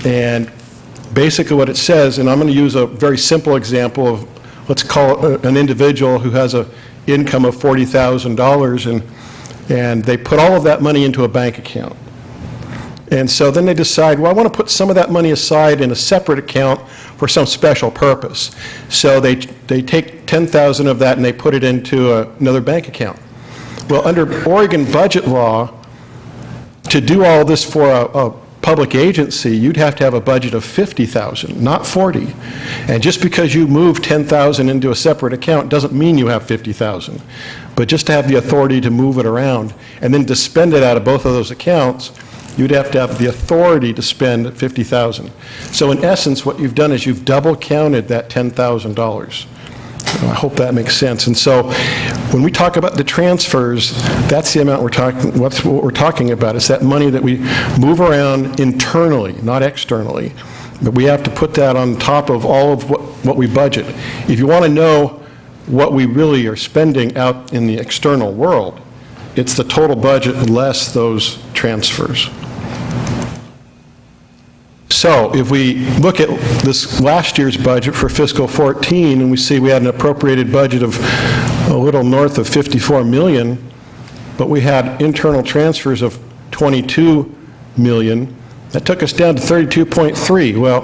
and basically what it says, and I'm going to use a very simple example of, let's call it an individual who has an income of $40,000, and they put all of that money into a bank account. And so then they decide, well, I want to put some of that money aside in a separate account for some special purpose. So they take $10,000 of that and they put it into another bank account. Well, under Oregon budget law, to do all this for a public agency, you'd have to have a budget of $50,000, not 40. And just because you move $10,000 into a separate account doesn't mean you have $50,000. But just to have the authority to move it around and then to spend it out of both of those accounts, you'd have to have the authority to spend $50,000. So in essence, what you've done is you've double counted that $10,000. I hope that makes sense. And so when we talk about the transfers, that's the amount what we're talking about. It's that money that we move around internally, not externally. But we have to put that on top of all of what we budget. If you want to know what we really are spending out in the external world, it's the total budget less those transfers. So if we look at this last year's budget for fiscal 14, and we see we had an appropriated budget of a little north of 54 million, but we had internal transfers of 22 million, that took us down to 32.3. Well,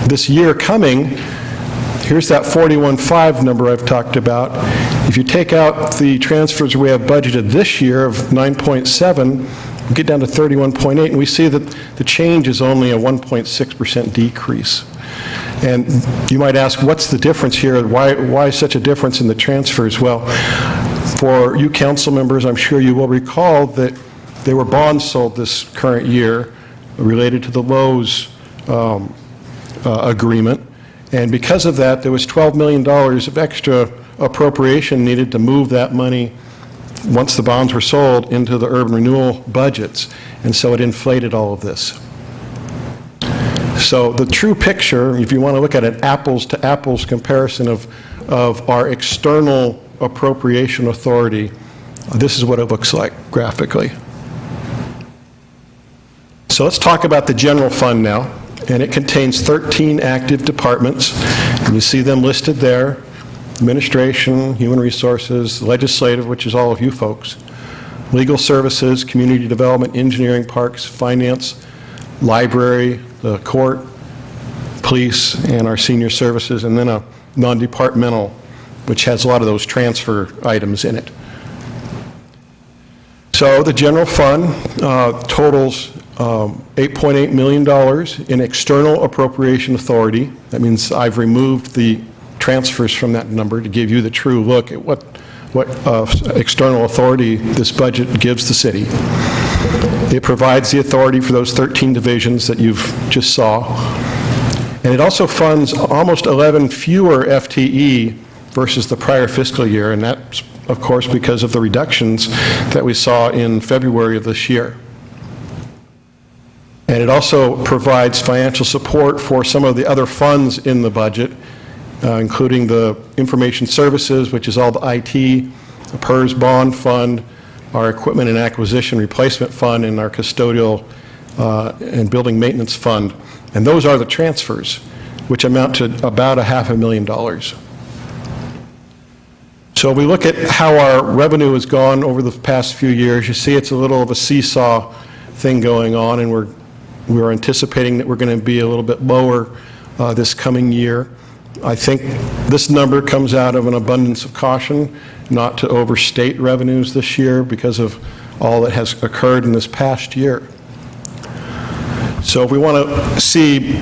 this year coming, here's that 41.5 number I've talked about. If you take out the transfers we have budgeted this year of 9.7, we get down to 31.8, and we see that the change is only a 1.6% decrease. And you might ask, what's the difference here? Why such a difference in the transfers? Well, for you council members, I'm sure you will recall that there were bonds sold this current year related to the Lowe's agreement. And because of that, there was $12 million of extra appropriation needed to move that money, once the bonds were sold, into the urban renewal budgets. And so it inflated all of this. So the true picture, if you want to look at an apples-to-apples comparison of our external appropriation authority, this is what it looks like graphically. So let's talk about the general fund now. And it contains 13 active departments. And you see them listed there: administration, human resources, legislative, which is all of you folks, legal services, community development, engineering, parks, finance, library, the court, police, and our senior services, and then a non-departmental, which has a lot of those transfer items in it. So the general fund totals $8.8 million in external appropriation authority. That means I've removed the transfers from that number to give you the true look at what external authority this budget gives the city. It provides the authority for those 13 divisions that you've just saw. And it also funds almost 11 fewer FTE versus the prior fiscal year, and that's, of course, because of the reductions that we saw in February of this year. And it also provides financial support for some of the other funds in the budget, including the information services, which is all the IT, the PERS bond fund, our equipment and acquisition replacement fund, and our custodial and building maintenance fund. And those are the transfers, which amount to about $500,000. So if we look at how our revenue has gone over the past few years, you see it's a little of a seesaw thing going on, and we're anticipating that we're going to be a little bit lower this coming year. I think this number comes out of an abundance of caution, not to overstate revenues this year because of all that has occurred in this past year. So if we want to see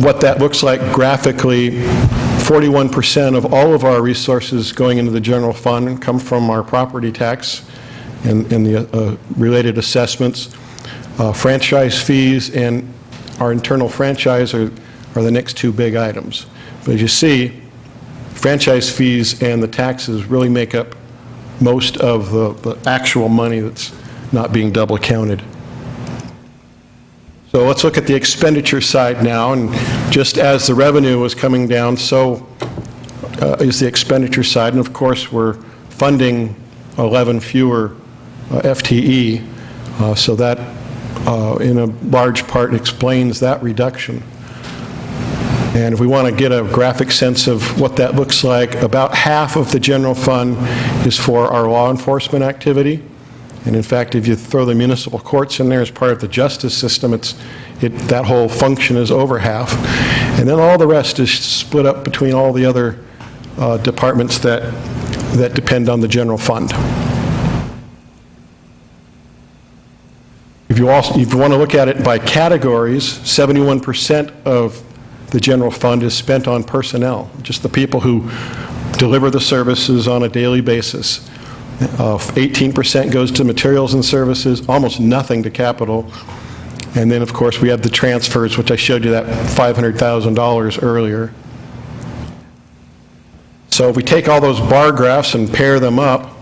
what that looks like graphically, 41% of all of our resources going into the general fund come from our property tax and the related assessments. Franchise fees and our internal franchise are the next two big items. But as you see, franchise fees and the taxes really make up most of the actual money that's not being double counted. So let's look at the expenditure side now, and just as the revenue was coming down, so is the expenditure side, and of course we're funding 11 fewer FTE, so that in a large part explains that reduction. And if we want to get a graphic sense of what that looks like, about half of the general fund is for our law enforcement activity. And in fact, if you throw the municipal courts in there as part of the justice system, that whole function is over half. And then all the rest is split up between all the other departments that depend on the general fund. If you want to look at it by categories, 71% of the general fund is spent on personnel, just the people who deliver the services on a daily basis. 18% goes to materials and services, almost nothing to capital, And then, of course, we have the transfers, which I showed you that $500,000 earlier. So if we take all those bar graphs and pair them up,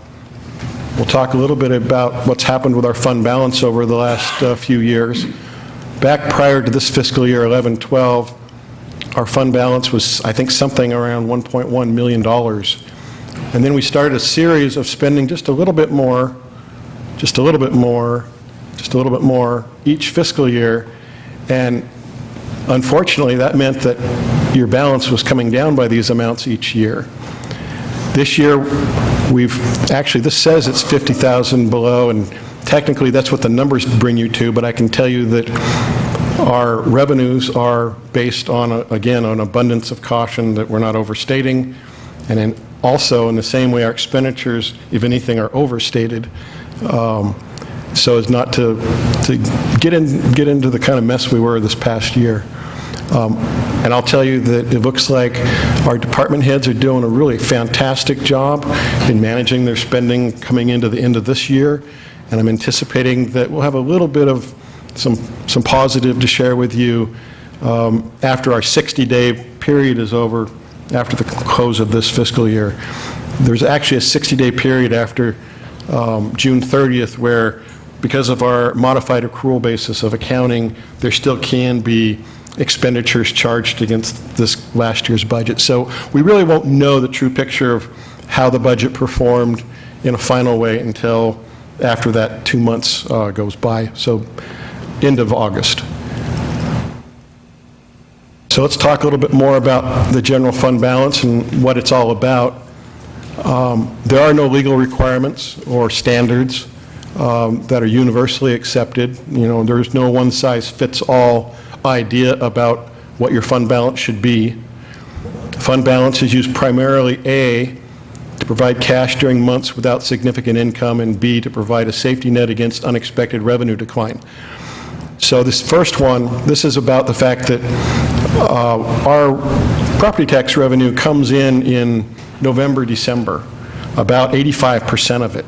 we'll talk a little bit about what's happened with our fund balance over the last few years. Back prior to this fiscal year, 11-12, our fund balance was, I think, something around $1.1 million. And then we started a series of spending just a little bit more, just a little bit more, just a little bit more each fiscal year. And unfortunately, that meant that your balance was coming down by these amounts each year. This year, actually, this says it's 50,000 below, and technically that's what the numbers bring you to, but I can tell you that our revenues are based on, again, on abundance of caution that we're not overstating, and then also in the same way our expenditures, if anything, are overstated, so as not to get into the kind of mess we were this past year. And I'll tell you that it looks like our department heads are doing a really fantastic job in managing their spending coming into the end of this year, and I'm anticipating that we'll have a little bit of some positive to share with you after our 60-day period is over, after the close of this fiscal year. There's actually a 60-day period after June 30th where, because of our modified accrual basis of accounting, there still can be expenditures charged against this last year's budget. So we really won't know the true picture of how the budget performed in a final way until after that 2 months goes by, so end of August. So let's talk a little bit more about the general fund balance and what it's all about. There are no legal requirements or standards that are universally accepted. You know, there's no one-size-fits-all idea about what your fund balance should be. Fund balance is used primarily, A, to provide cash during months without significant income, and B, to provide a safety net against unexpected revenue decline. So this first one, this is about the fact that our property tax revenue comes in November, December, about 85% of it.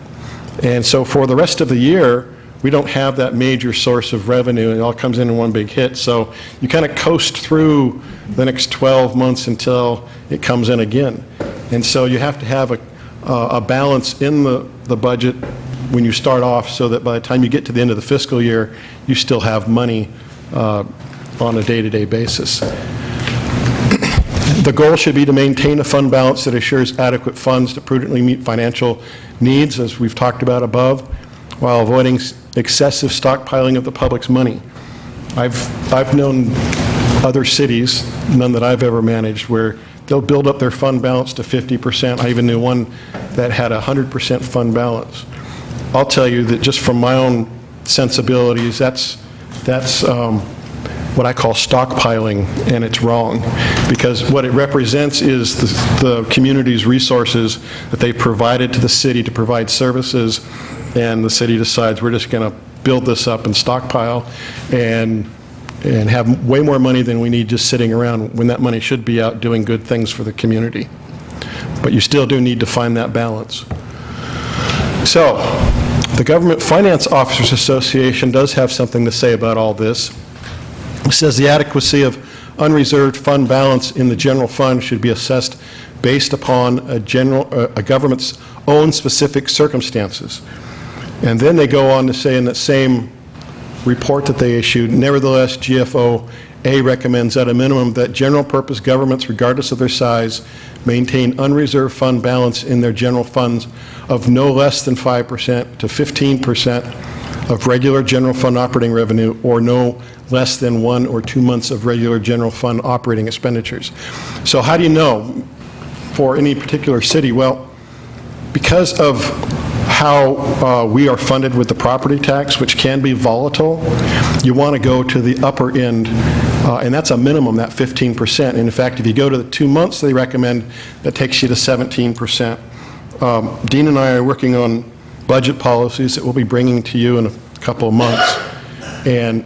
And so for the rest of the year, we don't have that major source of revenue. It all comes in one big hit. So you kind of coast through the next 12 months until it comes in again. And so you have to have a balance in the budget when you start off so that by the time you get to the end of the fiscal year, you still have money on a day-to-day basis. The goal should be to maintain a fund balance that assures adequate funds to prudently meet financial needs, as we've talked about above, while avoiding excessive stockpiling of the public's money. I've known other cities, none that I've ever managed, where they'll build up their fund balance to 50%. I even knew one that had 100% fund balance. I'll tell you that just from my own sensibilities, that's what I call stockpiling, and it's wrong, because what it represents is the community's resources that they provided to the city to provide services, and the city decides we're just going to build this up and stockpile and have way more money than we need just sitting around when that money should be out doing good things for the community. But you still do need to find that balance. So, the Government Finance Officers Association does have something to say about all this. It says the adequacy of unreserved fund balance in the general fund should be assessed based upon a government's own specific circumstances. And then they go on to say in that same report that they issued, nevertheless, GFOA recommends at a minimum that general purpose governments, regardless of their size, maintain unreserved fund balance in their general funds of no less than 5% to 15% of regular general fund operating revenue, or no less than 1 or 2 months of regular general fund operating expenditures. So how do you know for any particular city? Well, because of how we are funded with the property tax, which can be volatile, you want to go to the upper end, and that's a minimum, that 15%. And in fact, if you go to the 2 months they recommend, that takes you to 17%. Dean and I are working on budget policies that we'll be bringing to you in a couple of months, and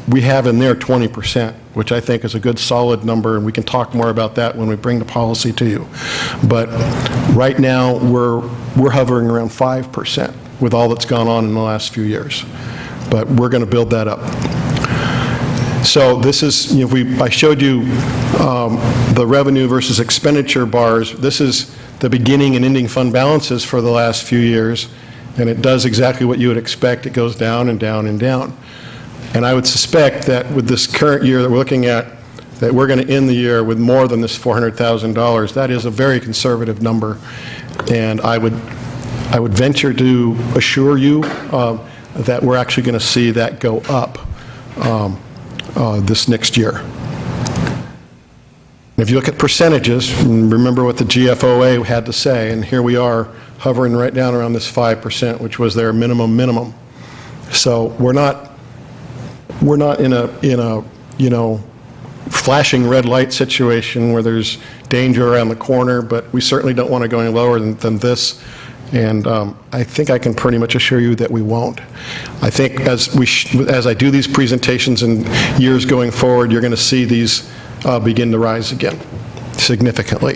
we have in there 20%, which I think is a good solid number, and we can talk more about that when we bring the policy to you. But right now, we're hovering around 5% with all that's gone on in the last few years. But we're going to build that up. So this is, I showed you the revenue versus expenditure bars. This is the beginning and ending fund balances for the last few years, and it does exactly what you would expect. It goes down and down and down. And I would suspect that with this current year that we're looking at, that we're going to end the year with more than this $400,000. That is a very conservative number, and I would venture to assure you that we're actually going to see that go up this next year. If you look at percentages, remember what the GFOA had to say, and here we are hovering right down around this 5%, which was their minimum. So we're not in a flashing red light situation where there's danger around the corner, but we certainly don't want to go any lower than this. And I think I can pretty much assure you that we won't. I think as I do these presentations in years going forward, you're going to see these begin to rise again significantly.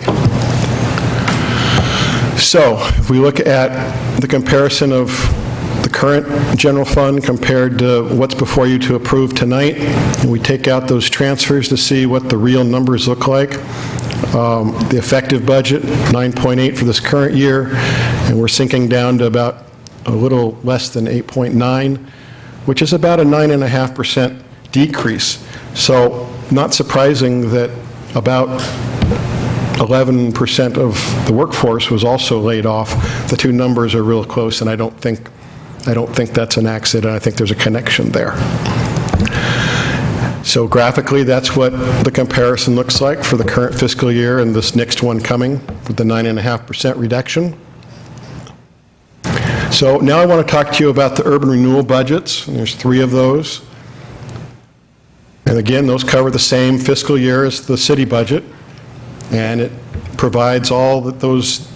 So if we look at the comparison of the current general fund compared to what's before you to approve tonight, and we take out those transfers to see what the real numbers look like. The effective budget, 9.8 for this current year, and we're sinking down to about a little less than 8.9, which is about a 9.5% decrease. So not surprising that about 11% of the workforce was also laid off. The two numbers are real close, and I don't think that's an accident. I think there's a connection there. So graphically, that's what the comparison looks like for the current fiscal year and this next one coming with the 9.5% reduction. So now I want to talk to you about the urban renewal budgets. And there's 3 of those. And again, those cover the same fiscal year as the city budget. And it provides all that those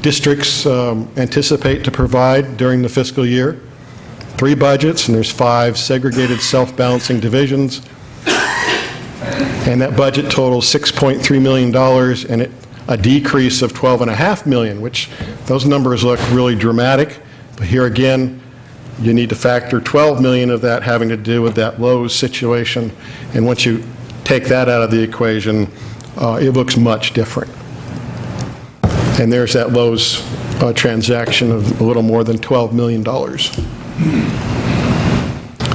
districts anticipate to provide during the fiscal year. 3 budgets, and there's 5 segregated self-balancing divisions. And that budget totals $6.3 million, and a decrease of $12.5 million, which those numbers look really dramatic. But here again, you need to factor $12 million of that having to do with that Lowe's situation. And once you take that out of the equation, it looks much different. And there's that Lowe's transaction of a little more than $12 million.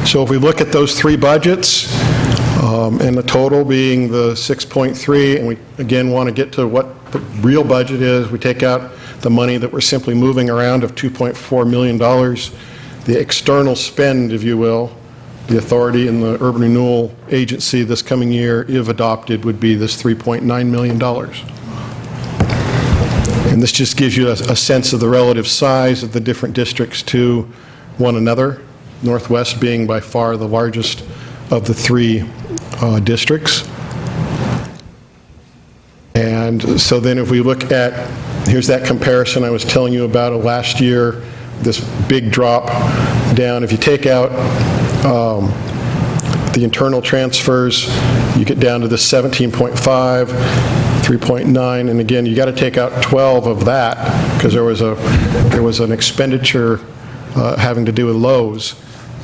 So if we look at those 3 budgets, and the total being the 6.3, and we again want to get to what the real budget is, we take out the money that we're simply moving around of $2.4 million. The external spend, if you will, the authority in the Urban Renewal Agency this coming year, if adopted, would be this $3.9 million. And this just gives you a sense of the relative size of the different districts to one another, Northwest being by far the largest of the 3 districts. And so then if we look at, here's that comparison I was telling you about of last year, this big drop down. If you take out the internal transfers, you get down to the 17.5, 3.9, and again, you got to take out 12 of that because there was an expenditure having to do with Lowe's.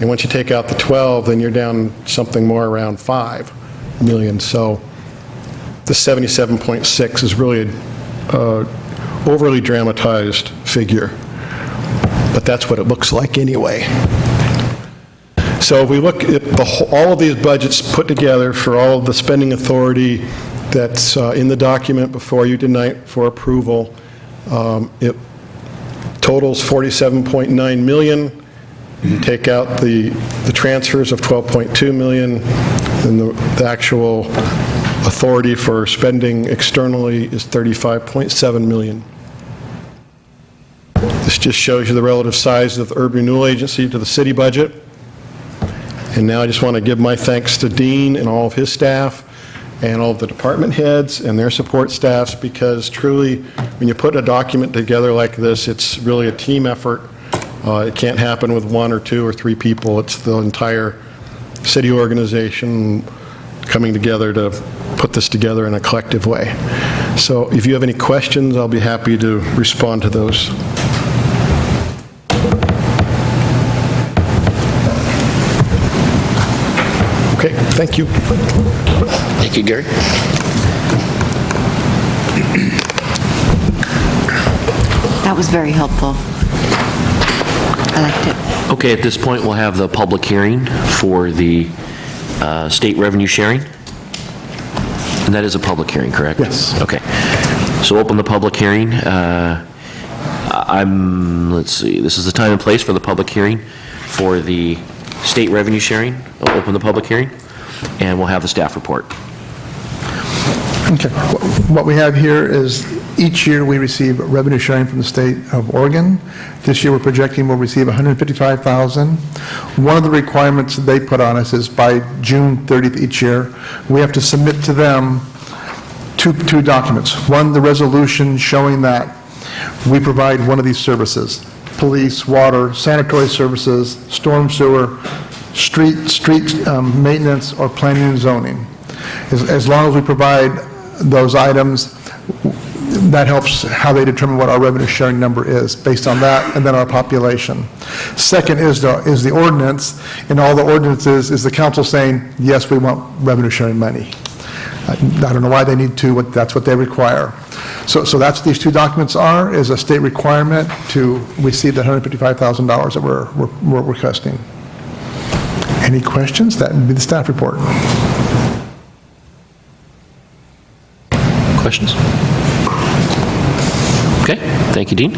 And once you take out the 12, then you're down something more around 5 million. So the 77.6 is really an overly dramatized figure. But that's what it looks like anyway. So if we look at all of these budgets put together for all of the spending authority that's in the document before you tonight for approval, it totals $47.9 million. You take out the transfers of $12.2 million, and the actual authority for spending externally is $35.7 million. This just shows you the relative size of the Urban Renewal Agency to the city budget. And now I just want to give my thanks to Dean and all of his staff and all of the department heads and their support staffs, because truly, when you put a document together like this, it's really a team effort. It can't happen with 1 or 2 or 3 people. It's the entire city organization coming together to put this together in a collective way. So if you have any questions, I'll be happy to respond to those. Thank you. Thank you, Gary. That was very helpful. I liked it. Okay, at this point, we'll have the public hearing for the state revenue sharing. And that is a public hearing, correct? Yes. Okay. So open the public hearing. Let's see, this is the time and place for the public hearing for the state revenue sharing. I'll open the public hearing, and we'll have the staff report. Okay. What we have here is each year we receive revenue sharing from the state of Oregon. This year we're projecting we'll receive $155,000. One of the requirements they put on us is by June 30th each year, we have to submit to them two documents. One, the resolution showing that we provide one of these services: police, water, sanitary services, storm sewer, street maintenance, or planning and zoning. As long as we provide those items, that helps how they determine what our revenue sharing number is, based on that, and then our population. Second is the ordinance. In all the ordinances, is the council saying, yes, we want revenue sharing money. I don't know why they need to, but that's what they require. So that's what these two documents are, is a state requirement to receive the $155,000 that we're requesting. Any questions? That would be the staff report. Questions? Okay, thank you, Dean.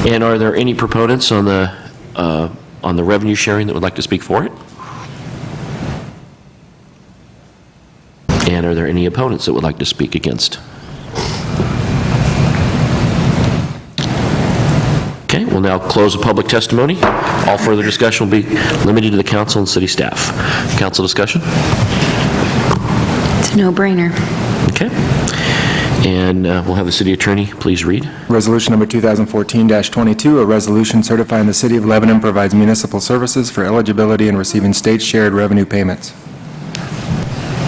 And are there any proponents on the revenue sharing that would like to speak for it? And are there any opponents that would like to speak against? Okay, we'll now close the public testimony. All further discussion will be limited to the council and city staff. Council discussion? It's a no-brainer. Okay. And we'll have the city attorney please read. Resolution number 2014-22, a resolution certifying the City of Lebanon provides municipal services for eligibility and receiving state shared revenue payments.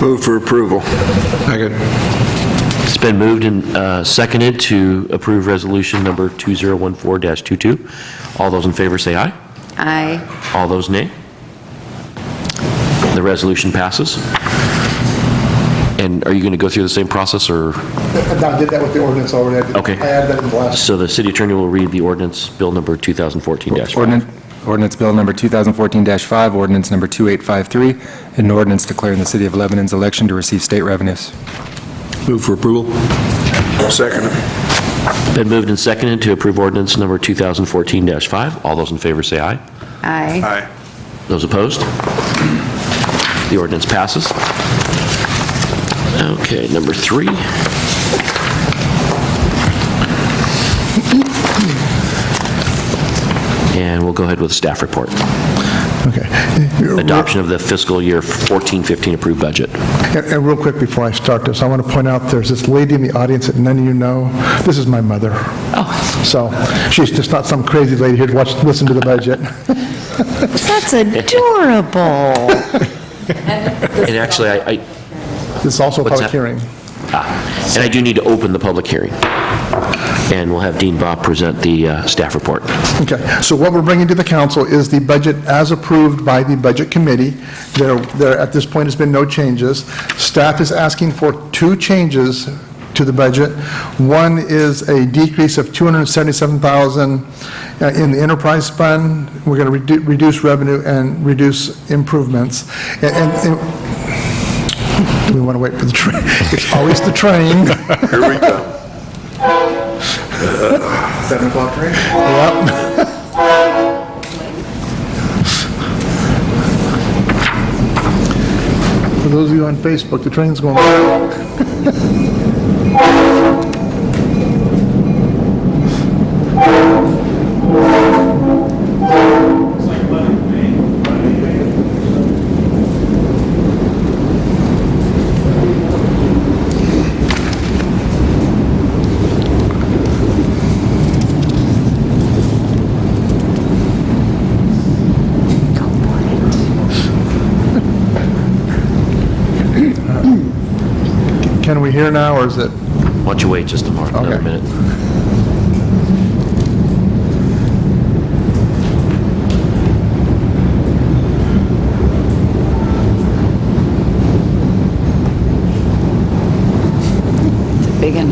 Move for approval. Second. It's been moved and seconded to approve resolution number 2014-22. All those in favor say aye. Aye. All those nay. The resolution passes. And are you going to go through the same process, or? I did that with the ordinance already. Okay. I added that in the last. So the city attorney will read the ordinance, bill number 2014-5. Ordinance bill number 2014-5, ordinance number 2853, an ordinance declaring the City of Lebanon's election to receive state revenues. Move for approval. Second. Been moved and seconded to approve ordinance number 2014-5. All those in favor say aye. Aye. Aye. Those opposed? The ordinance passes. Okay, number 3. And we'll go ahead with the staff report. Okay. Adoption of the fiscal year 14-15 approved budget. And real quick before I start this, I want to point out there's this lady in the audience that none of you know. This is my mother. Oh. So she's just not some crazy lady here to listen to the budget. That's adorable. And actually, This is also a What's public that? hearing. and I do need to open the public hearing. And we'll have Dean Bob present the staff report. Okay, so what we're bringing to the council is the budget as approved by the Budget Committee. There, at this point, has been no changes. Staff is asking for 2 changes to the budget. One is a decrease of $277,000 in the enterprise fund. We're going to reduce revenue and reduce improvements. And do we want to wait for the train? It's always the train. Here we go. 7 o'clock train? Yep. For those of you on Facebook, the train's going by. Can we hear now, or is it? Why don't you wait just another minute? big one.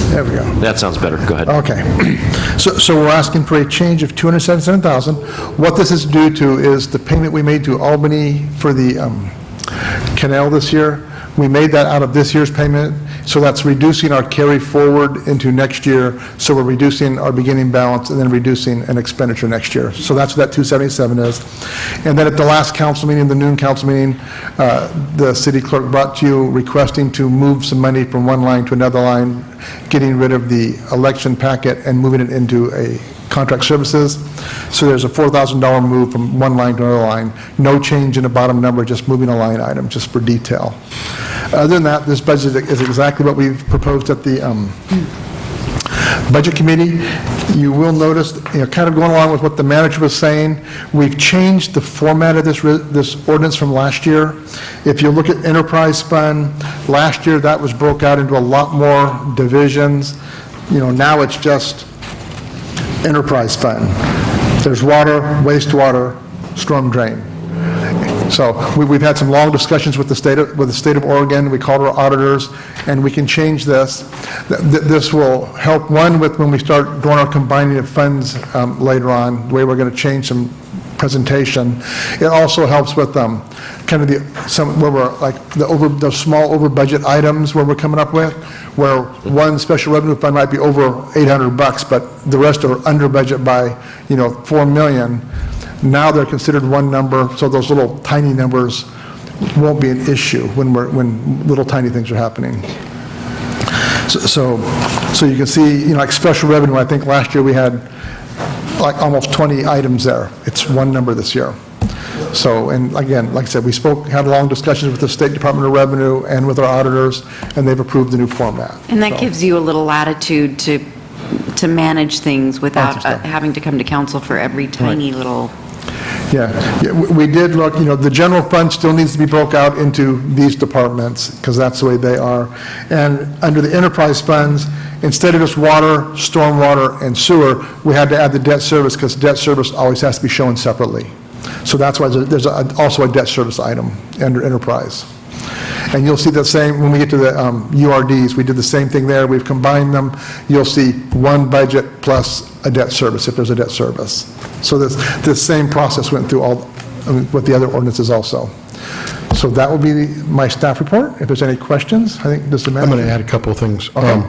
There we go. That sounds better. Go ahead. Okay. So we're asking for a change of $277,000. What this is due to is the payment we made to Albany for the canal this year. We made that out of this year's payment, so that's reducing our carry forward into next year. So we're reducing our beginning balance and then reducing an expenditure next year. So that's what that 277 is. And then at the last council meeting, the noon council meeting, the city clerk brought to you requesting to move some money from one line to another line, getting rid of the election packet and moving it into a contract services. So there's a $4,000 move from one line to another line. No change in the bottom number, just moving a line item, just for detail. Other than that, this budget is exactly what we've proposed at the Budget Committee. You will notice, kind of going along with what the manager was saying, we've changed the format of this ordinance from last year. If you look at enterprise fund, last year that was broke out into a lot more divisions. Now it's just enterprise fund. There's water, wastewater, storm drain. So we've had some long discussions with the state of Oregon. We called our auditors, and we can change this. This will help, one, with when we start doing our combining of funds later on, the way we're going to change some presentation. It also helps with kind of the small over budget items where we're coming up with, where one special revenue fund might be over $800, but the rest are under budget by $4 million. Now they're considered one number, so those little tiny numbers won't be an issue when little tiny things are happening. So you can see, like special revenue, I think last year we had like almost 20 items there. It's one number this year. So, and again, like I said, we had long discussions with the State Department of Revenue and with our auditors, and they've approved the new format. And that gives you a little latitude to manage things without having to come to council for every tiny little... Yeah, we did look, the general fund still needs to be broke out into these departments, because that's the way they are. And under the enterprise funds, instead of just water, stormwater, and sewer, we had to add the debt service, because debt service always has to be shown separately. So that's why there's also a debt service item under enterprise. And you'll see the same, when we get to the URDs, we did the same thing there. We've combined them. You'll see one budget plus a debt service, if there's a debt service. So this same process went through with the other ordinances also. So that will be my staff report. If there's any questions, I think this is the manager. I'm going to add a couple of things. Okay.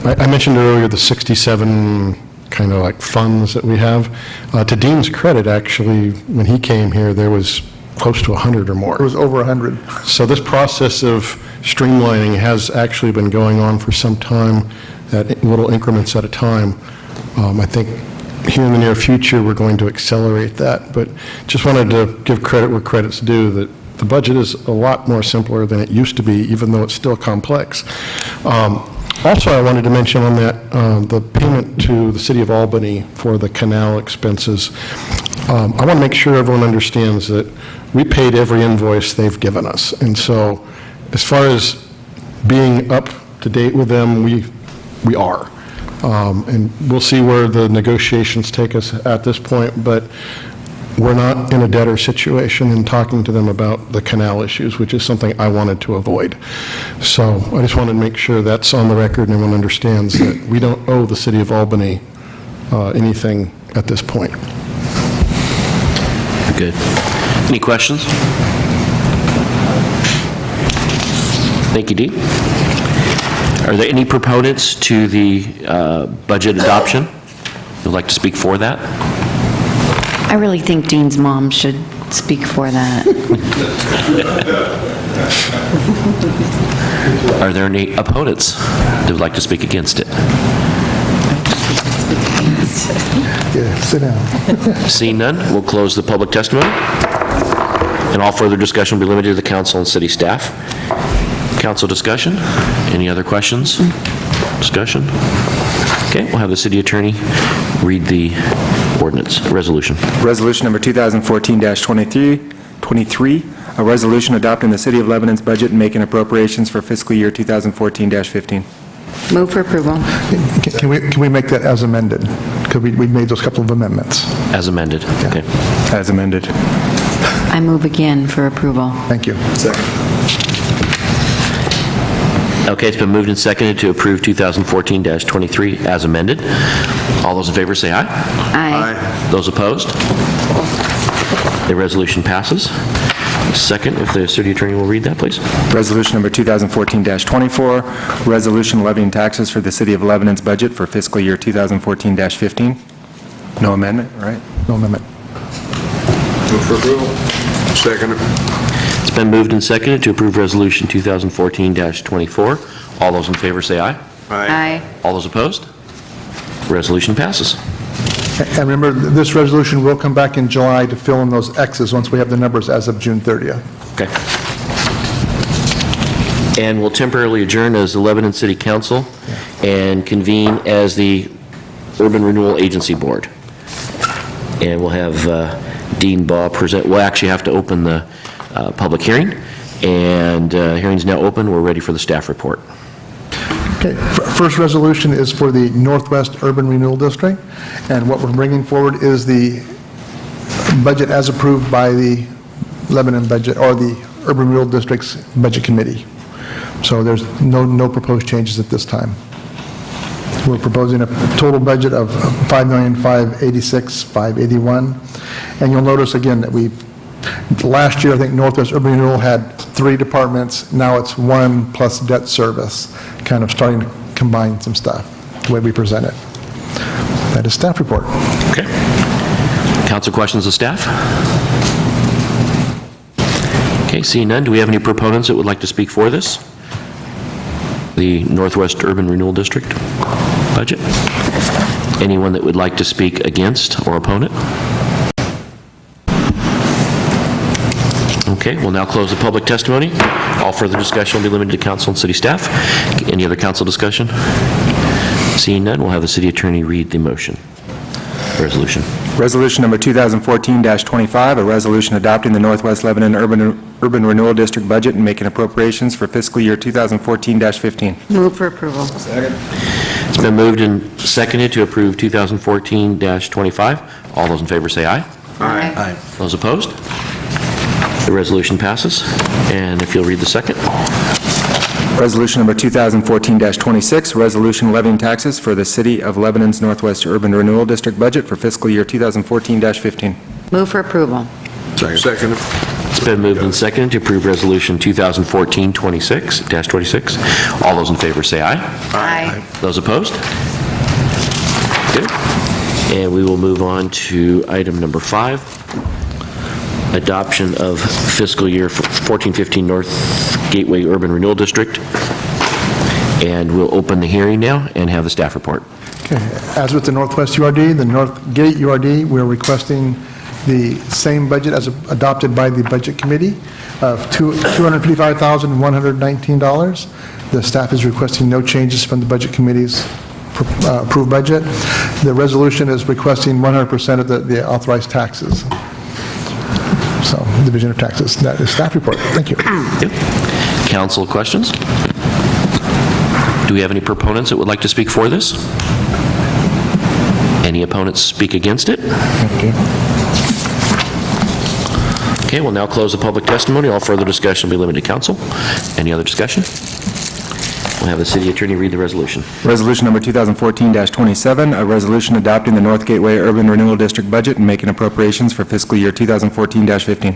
I mentioned earlier the 67 kind of like funds that we have. To Dean's credit, actually, when he came here, there was close to 100 or more. It was over 100. So this process of streamlining has actually been going on for some time, at little increments at a time. I think here in the near future, we're going to accelerate that, but just wanted to give credit where credit's due, that the budget is a lot more simpler than it used to be, even though it's still complex. Also, I wanted to mention on that, the payment to the City of Albany for the canal expenses. I want to make sure everyone understands that we paid every invoice they've given us. And so as far as being up to date with them, we are. And we'll see where the negotiations take us at this point, but we're not in a debtor situation in talking to them about the canal issues, which is something I wanted to avoid. So I just wanted to make sure that's on the record and everyone understands that we don't owe the City of Albany anything at this point. Good. Any questions? Thank you, Dee. Are there any proponents to the budget adoption who'd like to speak for that? I really think Dean's mom should speak for that. Are there any opponents that would like to speak against it? Yeah, sit down. Seeing none, we'll close the public testimony, and all further discussion will be limited to the council and city staff. Council discussion? Any other questions? Discussion? Okay, we'll have the city attorney read the ordinance, resolution. Resolution number 2014-23, a resolution adopting the City of Lebanon's budget and making appropriations for fiscal year 2014-15. Move for approval. Can we make that as amended? Because we made those couple of amendments. As amended, okay. As amended. I I move again for approval. Thank you. Okay, it's been moved and seconded to approve 2014-23 as amended. All those in favor say aye. Aye. Those opposed? The resolution passes. Second, if the city attorney will read that, please. Resolution number 2014-24, resolution levying taxes for the City of Lebanon's budget for fiscal year 2014-15. No amendment, right? No amendment. Move for approval. Second. It's been moved and seconded to approve Resolution 2014-24. All those in favor say aye. Aye. All those opposed? Resolution passes. And remember, this resolution will come back in July to fill in those X's once we have the numbers as of June 30th. Okay. And we'll temporarily adjourn as the Lebanon City Council and convene as the Urban Renewal Agency Board. And we'll have Dean Baugh present. We'll actually have to open the public hearing, and hearing's now open. We're ready for the staff report. Okay, first resolution is for the Northwest Urban Renewal District, and what we're bringing forward is the budget as approved by the Lebanon Budget, or the Urban Renewal District's Budget Committee. So there's no proposed changes at this time. We're proposing a total budget of $5,586,581, and you'll notice again that last year, I think Northwest Urban Renewal had 3 departments. Now it's 1 plus debt service, kind of starting to combine some stuff, the way we present it. That is staff report. Okay. Council questions of staff? Okay, seeing none, do we have any proponents that would like to speak for this? The Northwest Urban Renewal District budget? Anyone that would like to speak against or opponent? Okay, we'll now close the public testimony. All further discussion will be limited to council and city staff. Any other council discussion? Seeing none, we'll have the city attorney read the motion. Resolution. Resolution number 2014-25, a resolution adopting the Northwest Lebanon Urban Renewal District budget and making appropriations for fiscal year 2014-15. Move for approval. It's been moved and seconded to approve 2014-25. All those in favor say aye. Aye. Those opposed? The resolution passes. And if you'll read the second. Resolution number 2014-26, resolution levying taxes for the City of Lebanon's Northwest Urban Renewal District budget for fiscal year 2014-15. Move for approval. Second. It's been moved and seconded to approve Resolution 2014-26. All those in favor say aye. Aye. Those opposed? Good. And we will move on to item number 5. Adoption of fiscal year 14-15 North Gateway Urban Renewal District. And we'll open the hearing now and have the staff report. Okay. As with the Northwest URD, the North Gate URD, we're requesting the same budget as adopted by the Budget Committee of $255,119. The staff is requesting no changes from the Budget Committee's approved budget. The resolution is requesting 100% of the authorized taxes. So, Division of Taxes. That is staff report. Thank you. Yep. Council questions? Do we have any proponents that would like to speak for this? Any opponents speak against it? Okay, we'll now close the public testimony. All further discussion will be limited to council. Any other discussion? We'll have the city attorney read the resolution. Resolution number 2014-27, a resolution adopting the North Gateway Urban Renewal District budget and making appropriations for fiscal year 2014-15.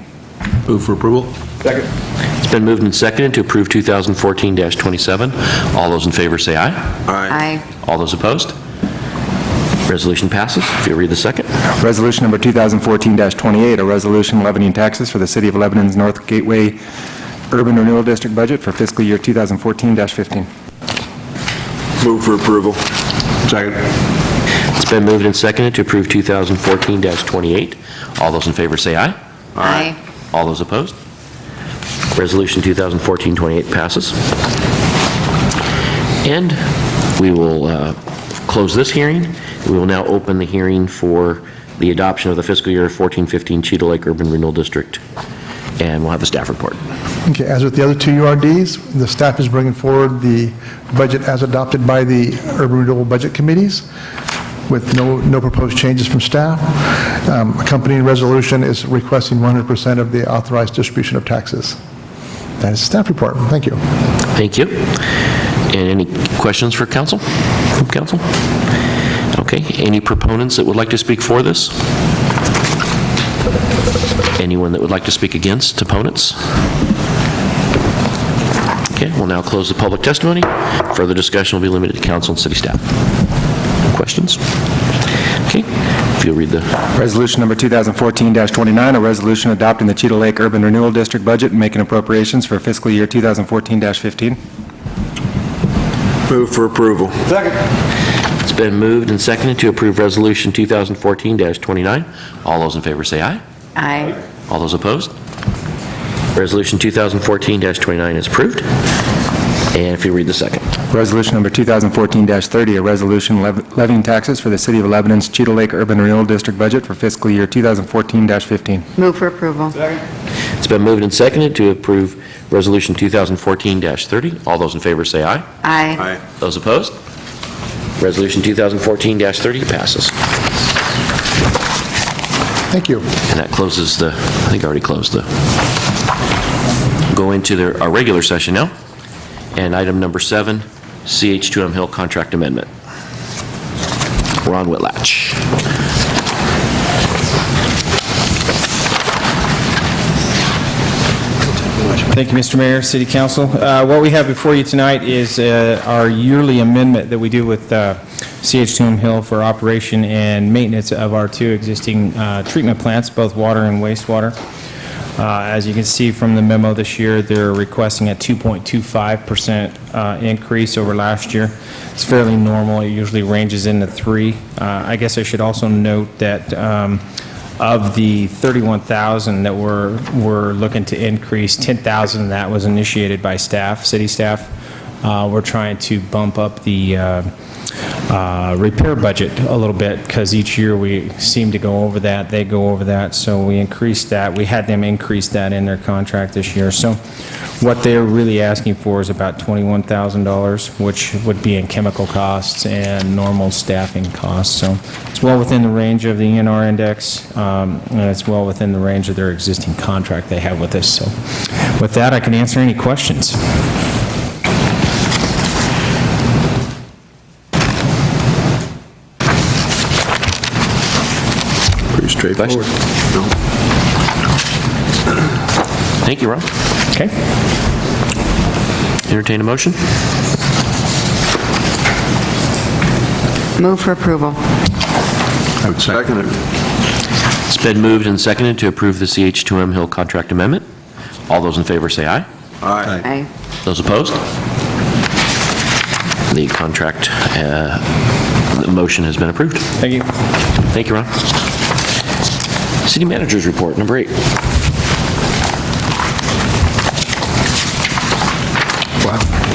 Move for approval. Second. It's been moved and seconded to approve 2014-27. All those in favor say aye. Aye. All those opposed? Resolution passes. If you'll read the second. Resolution number 2014-28, a resolution levying taxes for the City of Lebanon's North Gateway Urban Renewal District budget for fiscal year 2014-15. Move for approval. Second. It's been moved and seconded to approve 2014-28. All those in favor say aye. Aye. All those opposed? Resolution 2014-28 passes. And we will close this hearing. We will now open the hearing for the adoption of the fiscal year 14-15 Cheetah Lake Urban Renewal District. And we'll have the staff report. Okay, as with the other 2 URDs, the staff is bringing forward the budget as adopted by the Urban Renewal Budget Committees with no proposed changes from staff. Accompanying resolution is requesting 100% of the authorized distribution of taxes. That is the staff report. Thank you. Thank you. And any questions for council? From council? Okay, any proponents that would like to speak for this? Anyone that would like to speak against opponents? Okay, we'll now close the public testimony. Further discussion will be limited to council and city staff. Questions? Okay, if you'll read the... Resolution number 2014-29, a resolution adopting the Cheetah Lake Urban Renewal District budget and making appropriations for fiscal year 2014-15. Move for approval. Second. It's been moved and seconded to approve Resolution 2014-29. All those in favor say aye. Aye. All those opposed? Resolution 2014-29 is approved. And if you read the second. Resolution number 2014-30, a resolution levying taxes for the City of Lebanon's Cheetah Lake Urban Renewal District budget for fiscal year 2014-15. Move for approval. Second. It's been moved and seconded to approve Resolution 2014-30. All those in favor say aye. Aye. Aye. Those opposed? Resolution 2014-30 passes. Thank you. And that closes the, I think I already closed the, go into our regular session now. And item number 7, CH2M Hill Contract Amendment. Ron Whitlatch. Thank you, Mr. Mayor, City Council. What we have before you tonight is our yearly amendment that we do with CH2M Hill for operation and maintenance of our 2 existing treatment plants, both water and wastewater. As you can see from the memo this year, they're requesting a 2.25% increase over last year. It's fairly normal. It usually ranges in the 3. I guess I should also note that of the 31,000 that we're looking to increase, 10,000 of that was initiated by staff, city staff. We're trying to bump up the repair budget a little bit because each year we seem to go over that, they go over that, so we increased that. We had them increase that in their contract this year. So what they're really asking for is about $21,000, which would be in chemical costs and normal staffing costs. So it's well within the range of the ENR index, and it's well within the range of their existing contract they have with us. So with that, I can answer any questions. Straightforward. No. Thank you, Ron. Okay. Entertain a motion? Move for approval. I would second it. It's been moved and seconded to approve the CH2M Hill Contract Amendment. All those in favor say aye. Aye. Aye. Those opposed? The contract, the motion has been approved. Thank you. Thank you, Ron. City Manager's Report, number 8. Wow,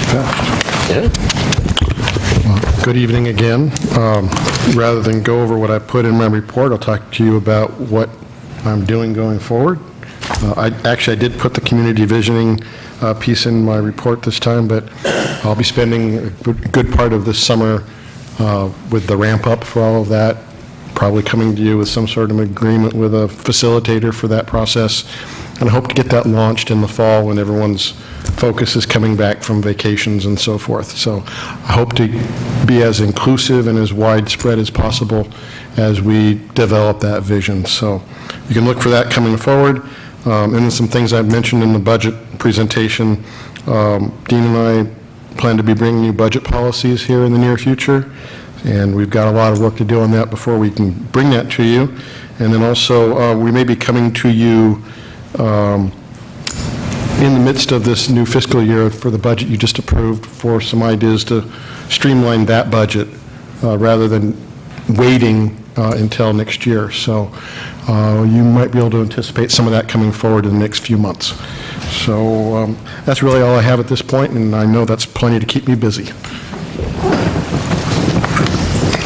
fast. Yeah. Good evening again. Rather than go over what I put in my report, I'll talk to you about what I'm doing going forward. I did put the community visioning piece in my report this time, but I'll be spending a good part of this summer with the ramp up for all of that, probably coming to you with some sort of agreement with a facilitator for that process. And I hope to get that launched in the fall when everyone's focus is coming back from vacations and so forth. So I hope to be as inclusive and as widespread as possible as we develop that vision. So you can look for that coming forward. And then some things I've mentioned in the budget presentation. Dean and I plan to be bringing you budget policies here in the near future. And we've got a lot of work to do on that before we can bring that to you. And then also, we may be coming to you in the midst of this new fiscal year for the budget you just approved for some ideas to streamline that budget rather than waiting until next year. So you might be able to anticipate some of that coming forward in the next few months. So that's really all I have at this point, and I know that's plenty to keep me busy.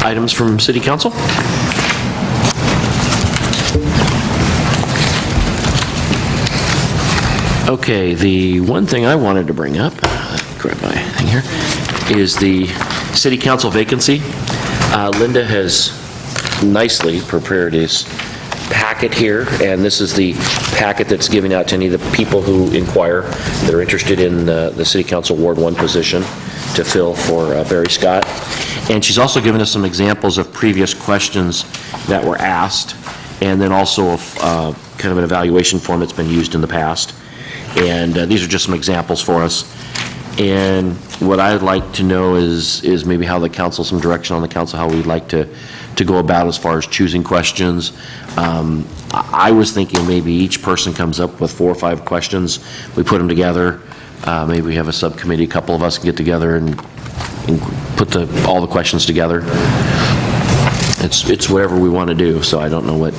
Items from City Council? Okay, the one thing I wanted to bring up, grab my thing here, is the City Council vacancy. Linda has nicely prepared his packet here, and this is the packet that's given out to any of the people who inquire that are interested in the City Council Ward 1 position to fill for Barry Scott. And she's also given us some examples of previous questions that were asked, and then also kind of an evaluation form that's been used in the past. And these are just some examples for us. And what I'd like to know is maybe how the council, some direction on the council, how we'd like to go about as far as choosing questions. I was thinking maybe each person comes up with 4 or 5 questions. We put them together. Maybe we have a subcommittee, a couple of us can get together and put all the questions together. It's whatever we want to do, so I don't know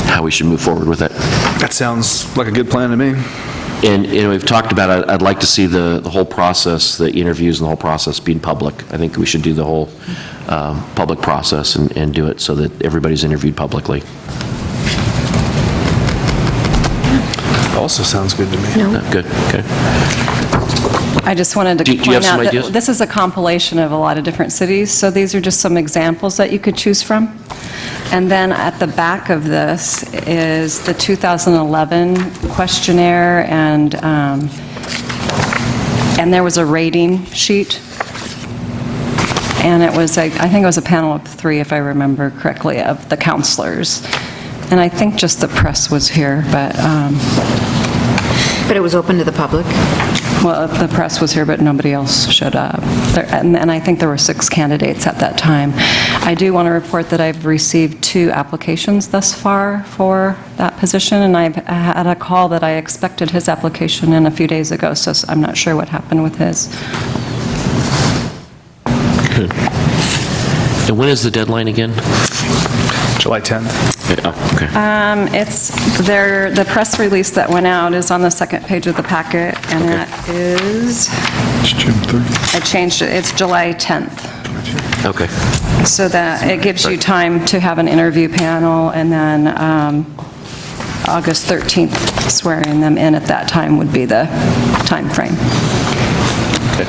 how we should move forward with it. That sounds like a good plan to me. And, we've talked about, I'd like to see the whole process, the interviews and the whole process being public. I think we should do the whole public process and do it so that everybody's interviewed publicly. Also sounds good to me. Good, okay. I just wanted to Do you point have some out ideas? that this is a compilation of a lot of different cities, so these are just some examples that you could choose from. And then at the back of this is the 2011 questionnaire, and there was a rating sheet. And it was, I think it was a panel of 3, if I remember correctly, of the counselors. And I think just the press was here, but... But it was open to the public? Well, the press was here, but nobody else showed up. And I think there were 6 candidates at that time. I do want to report that I've received 2 applications thus far for that position, and I've had a call that I expected his application in a few days ago, so I'm not sure what happened with his. Good. And when is the deadline again? July 10th. Okay. The press release that went out is on the second page of the packet, and that is... It's June 30th. I changed it. It's July 10th. Okay. So that it gives you time to have an interview panel, and then August 13th, swearing them in at that time would be the time frame. Okay.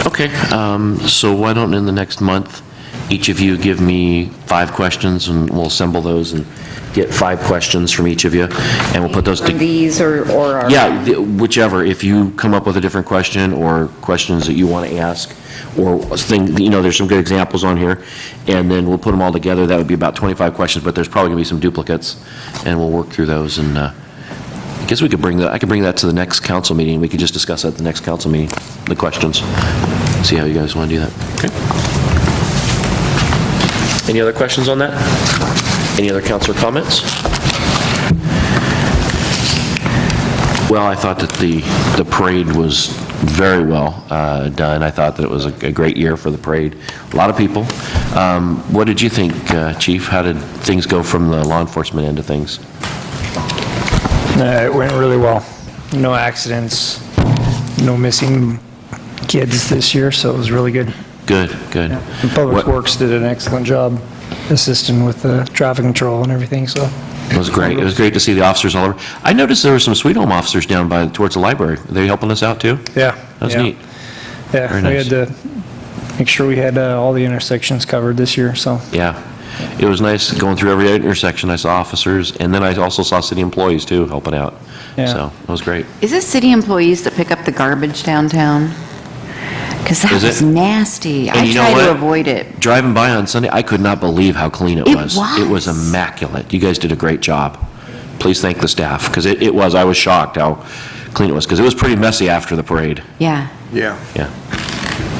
Okay, so why don't in the next month, each of you give me 5 questions, and we'll assemble those and get 5 questions from each of you, and we'll put those From these or our... Yeah, whichever. If you come up with a different question or questions that you want to ask, or there's some good examples on here, and then we'll put them all together. That would be about 25 questions, but there's probably going to be some duplicates, and we'll work through those. And I guess I could bring that to the next council meeting. We could just discuss that at the next council meeting, the questions. See how you guys want to do that. Okay. Any other questions on that? Any other councilor comments? Well, I thought that the parade was very well done. I thought that it was a great year for the parade. A lot of people. What did you think, Chief? How did things go from the law enforcement end of things? It went really well. No accidents, no missing kids this year, so it was really good. Good. And Public Works did an excellent job assisting with the traffic control and everything, so. It was great. It was great to see the officers all over. I noticed there were some Sweet Home officers down towards the library. Are they helping us out too? Yeah. That was neat. Yeah, Very we nice. had to make sure we had all the intersections covered this year, so. Yeah. It was nice going through every intersection. I saw officers, and then I also saw city employees too helping out. Yeah. So it was great. Is it city employees that pick up the garbage downtown? Because that Is it? was nasty. And I you know try to what? avoid it. Driving by on Sunday, I could not believe how clean it was. It was immaculate. You guys did a great job. Please thank the staff, because it was. I was shocked how clean it was, because it was pretty messy after the parade. Yeah. Yeah. Yeah.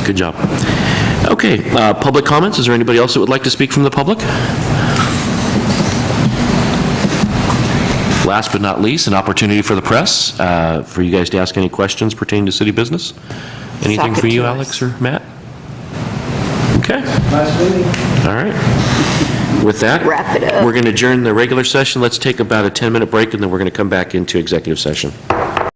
Good job. Okay, public comments. Is there anybody else that would like to speak from the public? Last but not least, an opportunity for the press, for you guys to ask any questions pertaining to city business. Anything for you, Alex or Matt? Okay. Nice meeting. All right. With that, Wrap it up. we're going to adjourn the regular session. Let's take about a 10-minute break, and then we're going to come back into executive session.